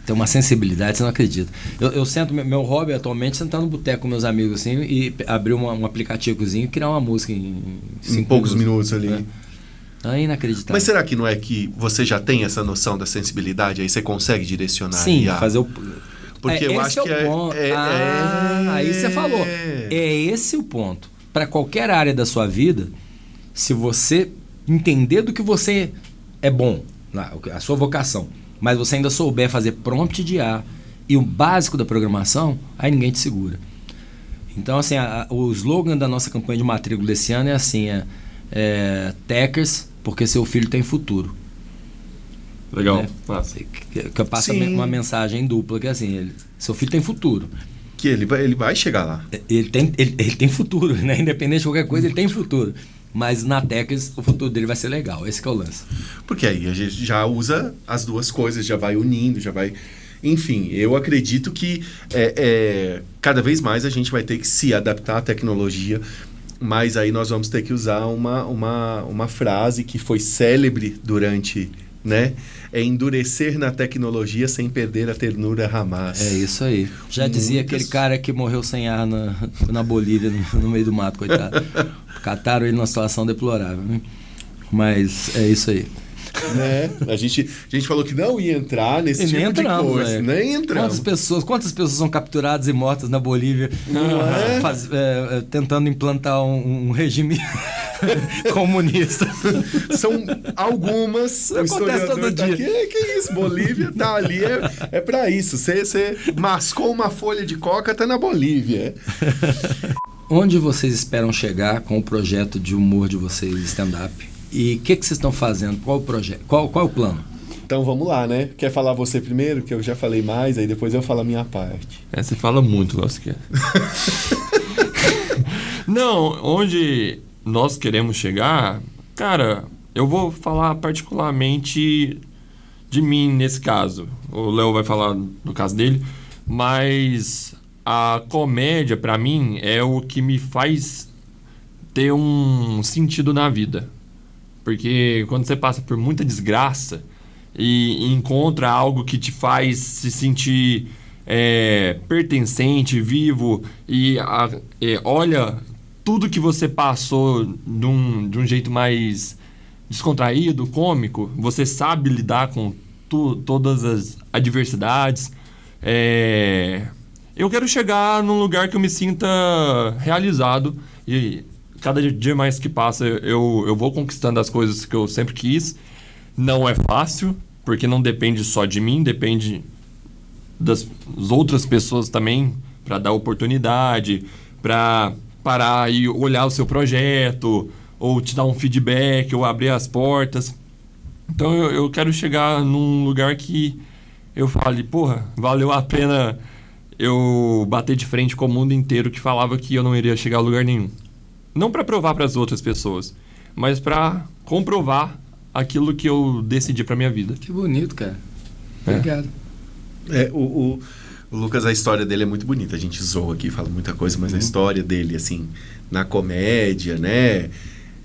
tem uma sensibilidade, você não acredita. Eu sento, meu hobby atualmente é sentar no boteco com meus amigos assim e abrir um aplicativozinho e criar uma música em poucos minutos ali. É inacreditável. Mas será que não é que você já tem essa noção da sensibilidade? Aí você consegue direcionar? Sim, fazer o... Porque eu acho que aí você falou. É esse o ponto. Para qualquer área da sua vida, se você entender do que você é bom, a sua vocação, mas você ainda souber fazer prompt de IA e o básico da programação, aí ninguém te segura. Então, assim, o slogan da nossa campanha de matrícula desse ano é assim, Techers, porque seu filho tem futuro. Legal. Né? Massa. Que eu passo uma mensagem dupla, que é assim, seu filho tem futuro. Que ele vai chegar lá. Ele tem futuro, né? Independente de qualquer coisa, ele tem futuro. Mas na Techers, o futuro dele vai ser legal. Esse que é o lance. Porque aí a gente já usa as duas coisas, já vai unindo, já vai... Enfim, eu acredito que cada vez mais a gente vai ter que se adaptar à tecnologia, mas aí nós vamos ter que usar uma frase que foi célebre durante, né? É endurecer na tecnologia sem perder a ternura jamais. É isso aí. Já dizia aquele cara que morreu sem ar na Bolívia, no meio do mato, coitado. Cataram ele numa situação deplorável, né? Mas é isso aí. Né? A gente falou que não ia entrar nesse tipo de coisa. Nem entramos. Quantas pessoas são capturadas e mortas na Bolívia tentando implantar um regime comunista? São algumas. O acontece todo dia. Que isso? Bolívia tá ali, é pra isso. Você mascou uma folha de coca, tá na Bolívia. Onde vocês esperam chegar com o projeto de humor de vocês, stand-up? E o que vocês estão fazendo? Qual o projeto? Qual é o plano? Então vamos lá, né? Quer falar você primeiro? Que eu já falei mais, aí depois eu falo a minha parte. Você fala muito, Losquia. Não, onde nós queremos chegar, cara, eu vou falar particularmente de mim nesse caso. O Léo vai falar do caso dele, mas a comédia, pra mim, é o que me faz ter um sentido na vida. Porque quando você passa por muita desgraça e encontra algo que te faz se sentir pertencente, vivo, e olha tudo que você passou de um jeito mais descontraído, cômico, você sabe lidar com todas as adversidades. Eu quero chegar num lugar que eu me sinta realizado e cada dia mais que passa eu vou conquistando as coisas que eu sempre quis. Não é fácil, porque não depende só de mim, depende das outras pessoas também, para dar oportunidade, para parar e olhar o seu projeto, ou te dar um feedback, ou abrir as portas. Então eu quero chegar num lugar que eu fale, porra, valeu a pena eu bater de frente com o mundo inteiro que falava que eu não iria chegar a lugar nenhum. Não para provar para as outras pessoas, mas para comprovar aquilo que eu decidi para minha vida. Que bonito, cara. Obrigado. O Lucas, a história dele é muito bonita. A gente zoa aqui, fala muita coisa, mas a história dele, assim, na comédia, né,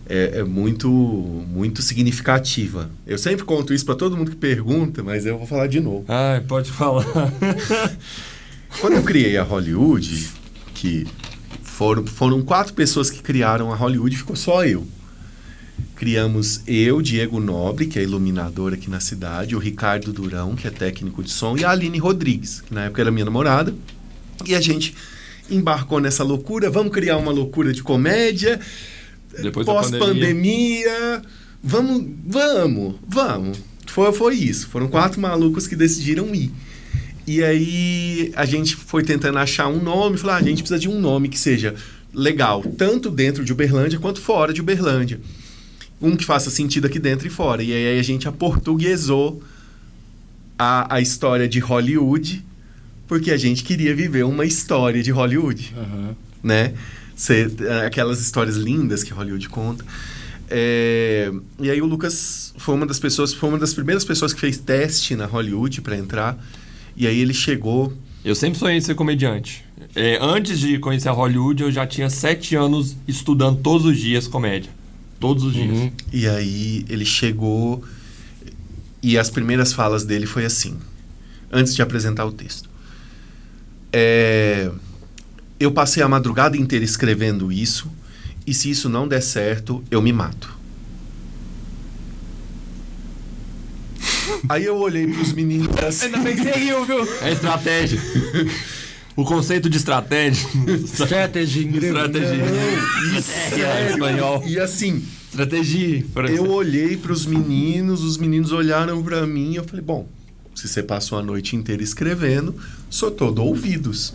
é muito, muito significativa. Eu sempre conto isso para todo mundo que pergunta, mas eu vou falar de novo. Pode falar. Quando eu criei a Hollywood, que foram 4 pessoas que criaram a Hollywood, ficou só eu. Criamos eu, Diego Nobre, que é iluminador aqui na cidade, o Ricardo Durão, que é técnico de som, e a Aline Rodrigues, que na época era minha namorada. E a gente embarcou nessa loucura, vamos criar uma loucura de comédia, pós-pandemia, vamos. Foi isso, foram 4 malucos que decidiram ir. E aí a gente foi tentando achar um nome, falou, a gente precisa de um nome que seja legal, tanto dentro de Uberlândia quanto fora de Uberlândia. Um que faça sentido aqui dentro e fora. E aí a gente aportuguesou a história de Hollywood, porque a gente queria viver uma história de Hollywood. Uhum. Né? Aquelas histórias lindas que Hollywood conta. E aí o Lucas foi uma das primeiras pessoas que fez teste na Hollywood para entrar. E aí ele chegou... Eu sempre sonhei em ser comediante. Antes de conhecer a Hollywood, eu já tinha 7 anos estudando todos os dias comédia. Todos os dias. E aí ele chegou e as primeiras falas dele foi assim, antes de apresentar o texto. Eu passei a madrugada inteira escrevendo isso, e se isso não der certo, eu me mato. Aí eu olhei pros meninos assim... Ainda bem que você riu, viu? É estratégia. O conceito de estratégia. Strategy em grego. Estratégia em espanhol. E assim... Estratégia. Eu olhei pros meninos, os meninos olharam pra mim e eu falei, bom, Se você passou a noite inteira escrevendo, sou todo ouvidos.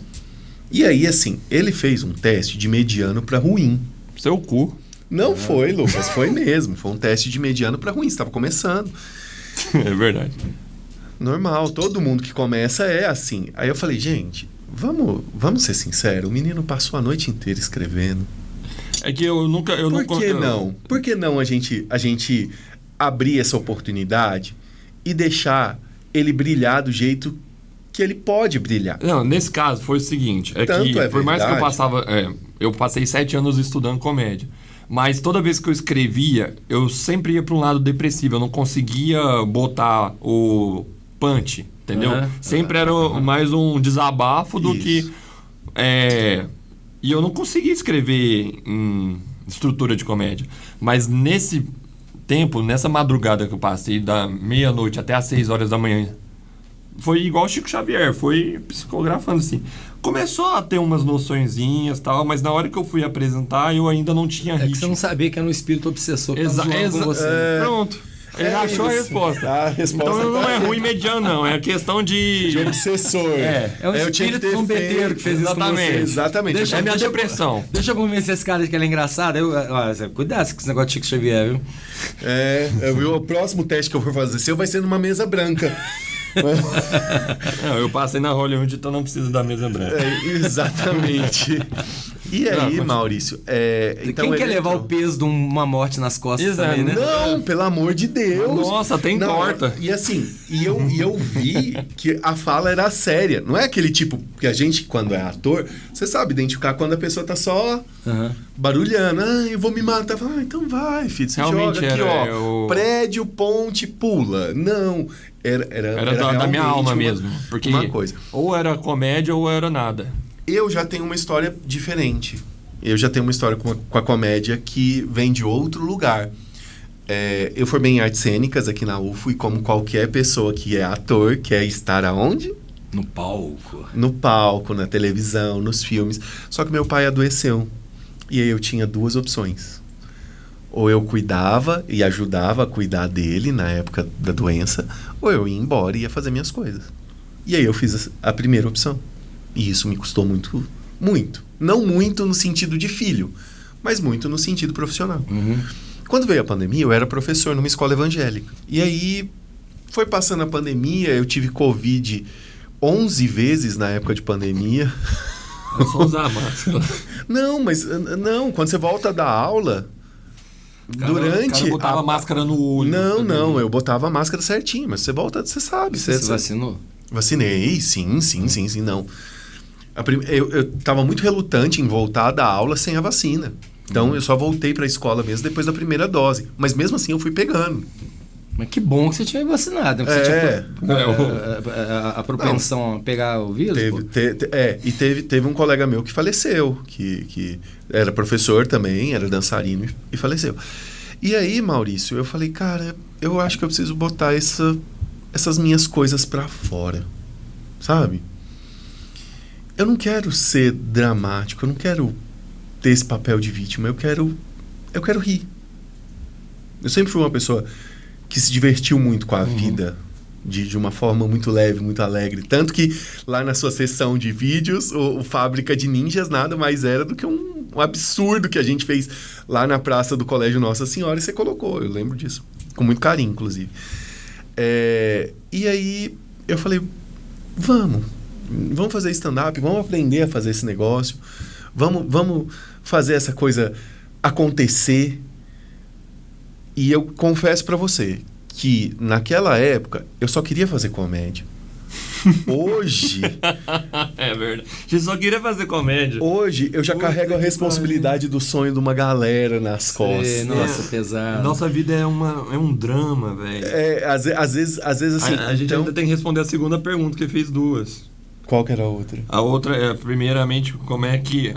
E aí, assim, ele fez um teste de mediano para ruim. Seu cu. Não foi, Lucas, foi mesmo. Foi um teste de mediano para ruim, estava começando. É verdade. Normal, todo mundo que começa é assim. Aí eu falei, gente, vamos ser sinceros, o menino passou a noite inteira escrevendo. É que eu nunca... Por que não? Por que não a gente abrir essa oportunidade e deixar ele brilhar do jeito que ele pode brilhar? Não, nesse caso foi o seguinte, por mais que eu passei 7 anos estudando comédia, mas toda vez que eu escrevia, eu sempre ia para um lado depressivo, eu não conseguia botar o punch, entendeu? Sempre era mais um desabafo do que... E eu não conseguia escrever em estrutura de comédia, mas nesse tempo, nessa madrugada que eu passei, da meia-noite até às 6 horas da manhã, foi igual o Chico Xavier, foi psicografando assim. Começou a ter umas noçõezinhas e tal, mas na hora que eu fui apresentar, eu ainda não tinha ritmo. É que você não sabia que era um espírito obsessor que tava zoando com você. Pronto. Ele achou a resposta. A resposta então não é ruim mediano, não. É questão de obsessor. É um espírito zombeteiro que fez isso com você. Exatamente. É minha depressão. Deixa eu convencer esse cara de que ele é engraçado. Cuidado com esse negócio de Chico Xavier, viu? O próximo teste que eu for fazer seu vai ser numa mesa branca. Não, eu passei na Hollywood, então não preciso da mesa branca. Exatamente. E aí, Maurício? Então quem quer levar o peso de uma morte nas costas também, né? Não, pelo amor de Deus. Nossa, até importa. E assim, eu vi que a fala era séria. Não é aquele tipo que a gente, quando é ator, você sabe identificar quando a pessoa tá só barulhando. Eu vou me matar. Então vai, filho. Você realmente joga aqui, prédio, ponte, pula. Não. Era da minha alma mesmo. Porque uma coisa. Ou era comédia ou era nada. Eu já tenho uma história diferente. Eu já tenho uma história com a comédia que vem de outro lugar. Eu formei em artes cênicas aqui na UFO e como qualquer pessoa que é ator, quer estar aonde? No palco. No palco, na televisão, nos filmes. Só que meu pai adoeceu. E aí eu tinha 2 opções. Ou eu cuidava e ajudava a cuidar dele na época da doença, ou eu ia embora e ia fazer minhas coisas. E aí eu fiz a primeira opção. E isso me custou muito, muito. Não muito no sentido de filho, mas muito no sentido profissional. Quando veio a pandemia, eu era professor numa escola evangélica. E aí foi passando a pandemia, eu tive Covid 11 vezes na época de pandemia. É só usar a máscara. Não, quando você volta da aula... O cara botava máscara no olho. Não, eu botava a máscara certinho, mas você volta, você sabe. Você se vacinou? Vacinei, sim, não. Eu tava muito relutante em voltar da aula sem a vacina. Então, eu só voltei pra escola mesmo depois da primeira dose. Mas mesmo assim, eu fui pegando. Mas que bom que você tinha vacinado. Né? Você tinha a propensão a pegar o vírus? Teve um colega meu que faleceu, que era professor também, era dançarino e faleceu. E aí, Maurício, eu falei, cara, eu acho que eu preciso botar essas minhas coisas pra fora, sabe? Eu não quero ser dramático, eu não quero ter esse papel de vítima, eu quero rir. Eu sempre fui uma pessoa que se divertiu muito com a vida de uma forma muito leve, muito alegre. Tanto que lá na sua sessão de vídeos, o Fábrica de Ninjas nada mais era do que um absurdo que a gente fez lá na praça do Colégio Nossa Senhora e você colocou. Eu lembro disso. Com muito carinho, inclusive. E aí eu falei, vamos fazer stand-up, vamos aprender a fazer esse negócio, vamos fazer essa coisa acontecer. E eu confesso pra você que naquela época eu só queria fazer comédia. Hoje... É verdade. Você só queria fazer comédia. Hoje eu já carrego a responsabilidade do sonho de uma galera nas costas. Nossa, pesado. Nossa vida é um drama, velho. Às vezes assim... A gente ainda tem que responder a segunda pergunta, que fez 2. Qual que era a outra? A outra é, primeiramente,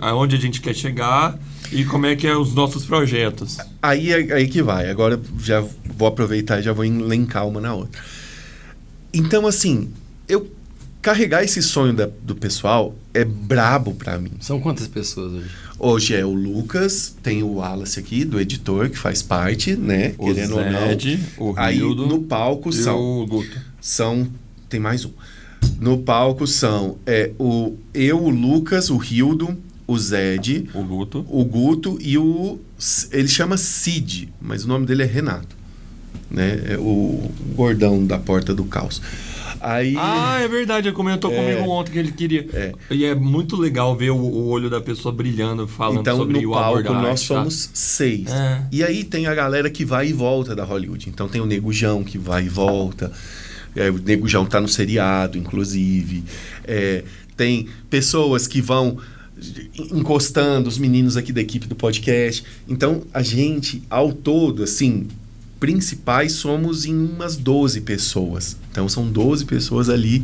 aonde a gente quer chegar e como é que é os nossos projetos. Aí que vai. Agora já vou aproveitar e já vou elencar uma na outra. Então, assim, eu carregar esse sonho do pessoal é brabo pra mim. São quantas pessoas hoje? Hoje é o Lucas, tem o Wallace aqui, do editor, que faz parte, né? O Zed, o Aí Rildo, no palco e o Guto. são tem mais um. No palco são o Lucas, o Rildo, o Zed, o Guto e ele chama Cid, mas o nome dele é Renato, né? É o gordão da Porta do Caos. Aí, é verdade, ele comentou comigo ontem que ele queria. E é muito legal ver o olho da pessoa brilhando, falando então, sobre o amor palco da nós arte, somos 6. E aí tem a galera que vai e volta da Hollywood. Então tem o Nego Jão que vai e volta. O Nego Jão tá no seriado, inclusive. Tem pessoas que vão encostando, os meninos aqui da equipe do podcast. Então, a gente, ao todo, assim, principais somos em umas 12 pessoas. Então, são 12 pessoas ali.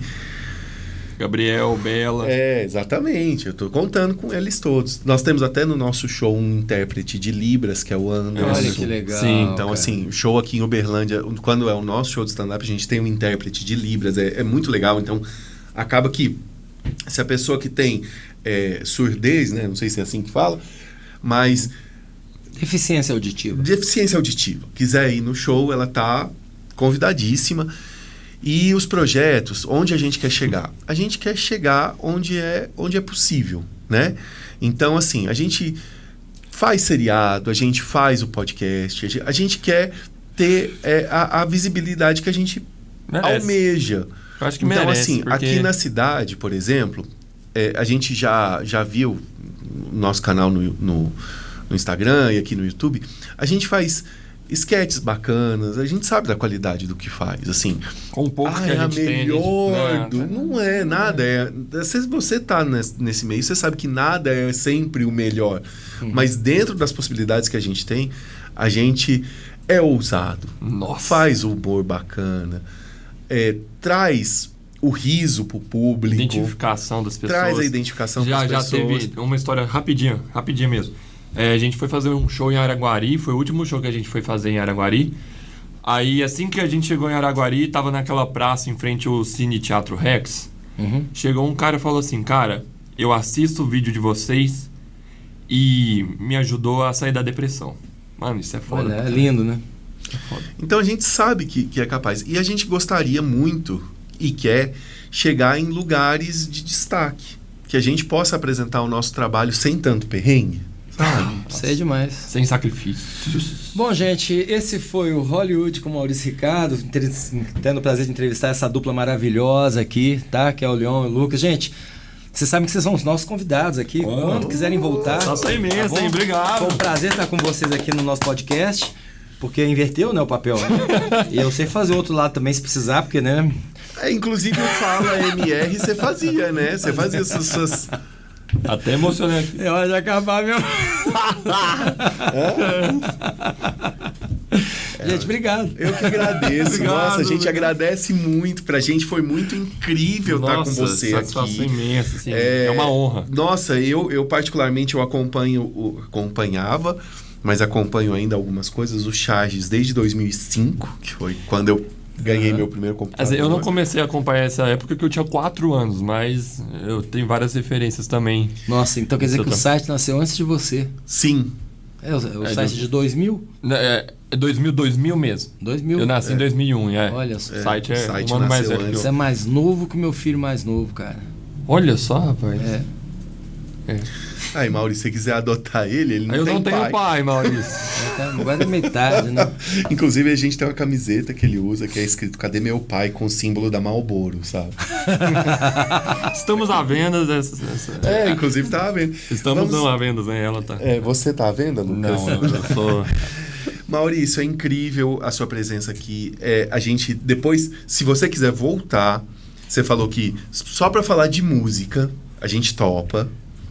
Gabriel, Bela. Exatamente. Eu tô contando com eles todos. Nós temos até no nosso show um intérprete de Libras, que é o Anderson. Olha que legal. Sim, então, assim, o show aqui em Uberlândia, quando é o nosso show de stand-up, a gente tem um intérprete de Libras. É muito legal. Então, acaba que se a pessoa que tem surdez, né? Não sei se é assim que fala, mas... Deficiência auditiva. Quiser ir no show, ela tá convidadíssima. E os projetos, onde a gente quer chegar? A gente quer chegar onde é possível, né? Então, assim, a gente faz seriado, a gente faz o podcast, a gente quer ter a visibilidade que a gente almeja. Eu acho que então, merece, assim, porque... aqui na cidade, por exemplo, a gente já viu no nosso canal no Instagram e aqui no YouTube, a gente faz sketches bacanas, a gente sabe da qualidade do que faz, assim. Com um pouco que a gente tem, não é nada. Se você tá nesse meio, você sabe que nada é sempre o melhor. Mas dentro das possibilidades que a gente tem, a gente é ousado. Faz o humor bacana. Traz o riso pro público. Identificação das pessoas. Traz a identificação das pessoas. Já teve uma história rapidinho mesmo. A gente foi fazer um show em Araguari, foi o último show que a gente foi fazer em Araguari. Aí, assim que a gente chegou em Araguari, tava naquela praça em frente ao Cine Teatro Rex. Chegou um cara e falou assim, cara, eu assisto o vídeo de vocês e me ajudou a sair da depressão. Mano, isso é foda. Olha, é lindo, né? É foda. Então a gente sabe que é capaz. E a gente gostaria muito e quer chegar em lugares de destaque. Que a gente possa apresentar o nosso trabalho sem tanto perrengue. Isso é demais. Sem sacrifícios. Bom, gente, esse foi o Hollywood com o Maurício Ricardo, tendo o prazer de entrevistar essa dupla maravilhosa aqui, tá? Que é o Leon e o Lucas. Gente, vocês sabem que vocês são os nossos convidados aqui. Quando quiserem voltar... Nossa, imensa, tá, hein? Obrigado. Foi um prazer estar com vocês aqui no nosso podcast, porque inverteu, né, o papel. E eu sei fazer o outro lado também, se precisar, porque, né... Inclusive, o Fala MR você fazia, né? Você fazia suas... Até emocionante. É hora de acabar, meu. Gente, obrigado. Eu que agradeço. Obrigado, nossa, a gente agradece muito. Pra gente foi muito incrível estar com você satisfação aqui. Imensa, assim, é uma honra. Nossa, eu particularmente acompanhava, mas acompanho ainda algumas coisas, o Charges desde 2005, que foi quando eu ganhei meu primeiro computador. Eu não comecei a acompanhar essa época porque eu tinha 4 anos, mas eu tenho várias referências também. Nossa, então quer dizer que o site nasceu antes de você? Sim. O site de 2000? É 2000 mesmo. 2000. Eu nasci em 2001, Olha só. O site o site um ano mais velho. Você é mais novo que o meu filho mais novo, cara. Olha só, rapaz. Aí, Maurício, se você quiser adotar ele não tem pai. Eu não tenho pai, Maurício. Agora é metade, né? Inclusive, a gente tem uma camiseta que ele usa que é escrito "Cadê meu pai?" com o símbolo da Marlboro, sabe? Estamos à venda. Inclusive tá à venda. Estamos à venda, né? Ela tá. Você tá à venda, Lucas? Não, eu sou... Maurício, é incrível a sua presença aqui. A gente, depois, se você quiser voltar, você falou que só pra falar de música, a gente topa.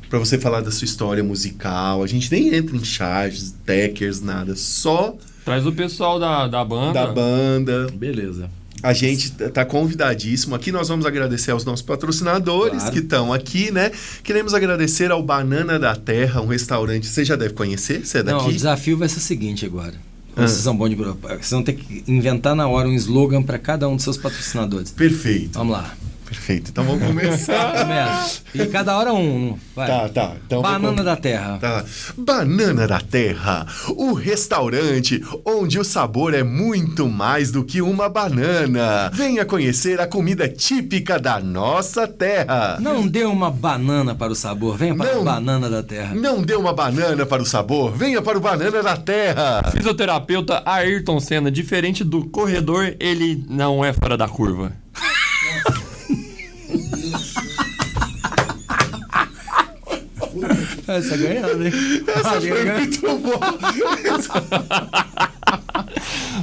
Pra você falar da sua história musical. A gente nem entra em charges, deckers, nada. Só... Traz o pessoal da banda. Da banda. Beleza. A gente tá convidadíssimo. Aqui nós vamos agradecer aos nossos patrocinadores que estão aqui, né? Queremos agradecer ao Banana da Terra, um restaurante. Você já deve conhecer? Você é daqui? Não, o desafio vai ser o seguinte agora. Vocês são bons de... Vocês vão ter que inventar na hora um slogan para cada um dos seus patrocinadores. Perfeito. Vamos lá. Perfeito, então vamos começar. Começa. E cada hora um. Vai. Tá. Então Banana da Terra. Tá. Banana da Terra, o restaurante onde o sabor é muito mais do que uma banana. Venha conhecer a comida típica da nossa terra. Não dê uma banana para o sabor, venha para Não. a Banana da Terra. Não dê uma banana para o sabor, venha para o Banana da Terra. Fisioterapeuta Ayrton Senna, diferente do corredor, ele não é fora da curva. Essa ganhando, hein? Essa foi muito boa.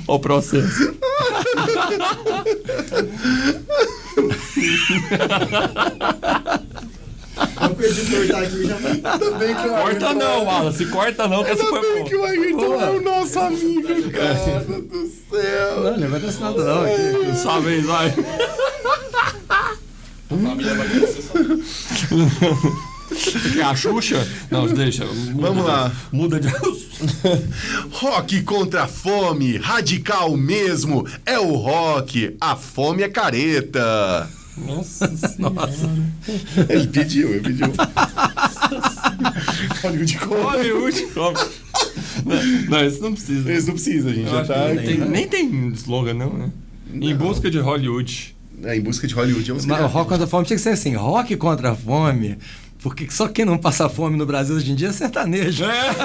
Ó o processo. O editor tá aqui já. Ainda bem que o Corta não, Wallace. Corta não, que essa Ainda foi bem que o boa. Ayrton é o nosso amigo, cara do céu. Não, não vai ter assinado não aqui. Sua vez, vai. Que é a Xuxa? Não, deixa. Vamos lá. Muda de... Rock contra a fome, radical mesmo. É o rock, a fome é careta. Nossa senhora. Ele pediu. Hollywood come. Hollywood, como? Não, isso não precisa. Esse não precisa, a gente Eu já acho tá. que nem tem slogan, não, né? Em busca de Hollywood. Em busca de Hollywood é um Mas o rock contra a fome tinha que ser assim, rock contra a fome, porque só quem não passa fome no Brasil hoje em dia é sertanejo. Essa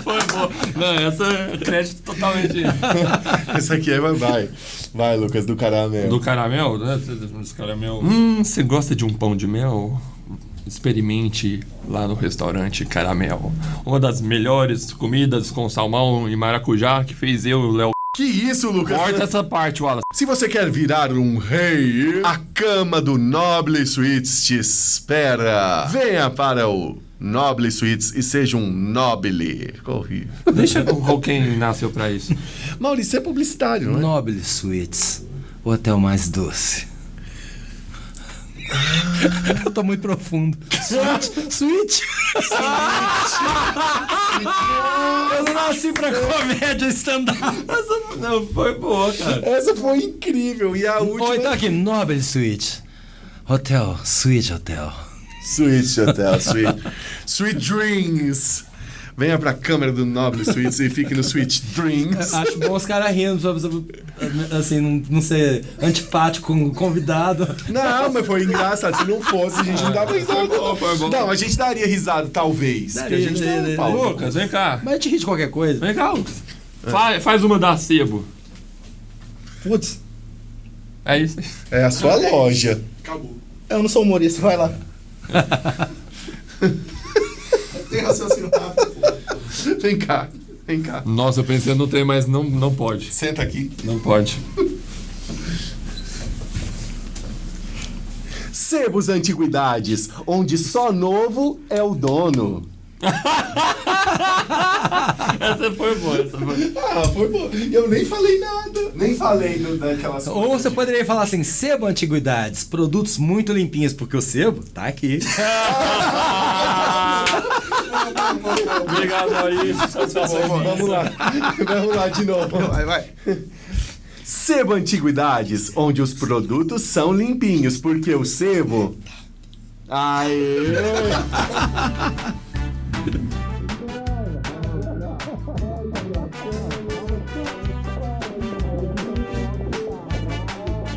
foi boa. Não, essa é crédito totalmente. Essa aqui é vai. Vai, Lucas, do caramelo. Do caramel, né? Do caramel. Você gosta de um pão de mel? Experimente lá no restaurante Caramel. Uma das melhores comidas com salmão e maracujá que fez eu e o Léo. Que isso, Lucas? Corta essa parte, Wallace. Se você quer virar um rei, a cama do Noble Sweets te espera. Venha para o Noble Sweets e seja um noble. Corri. Deixa quem nasceu pra isso. Maurício, é publicitário, não é? Noble Sweets, o hotel mais doce. Eu tô muito profundo. Sweet. Eu não nasci pra comédia stand-up. Essa não foi boa, cara. Essa foi incrível. E a última... Ou então aqui, Noble Suite. Hotel, Suite Hotel. Sweet Hotel, Sweet Dreams. Venha pra câmera do Noble Sweets e fique no Sweet Dreams. Acho bom os caras rindo, assim, não ser antipático com o convidado. Não, mas foi engraçado. Se não fosse, a gente não dava risada. Foi bom. Não, a gente daria risada, talvez. Daria, porque a gente tem um daria. pau. Lucas, vem cá. Mas a gente ri de qualquer coisa. Vem cá, Lucas. Faz uma da Sebo. Putz. É isso. É a sua loja. Acabou. Eu não sou humorista, vai lá. Tem raciocínio rápido. Vem cá. Nossa, eu pensei no trem, mas não pode. Senta aqui. Não pode. Sebos Antiguidades, onde só novo é o dono. Essa foi boa, Ah, foi bom. Eu nem falei nada. Nem falei daquelas Ou você poderia falar assim, Sebo Antiguidades, produtos muito limpinhos, porque o sebo tá aqui. Obrigado, Maurício. Vamos lá de novo. Vai. Sebo Antiguidades, onde os produtos são limpinhos, porque o sebo... Aê!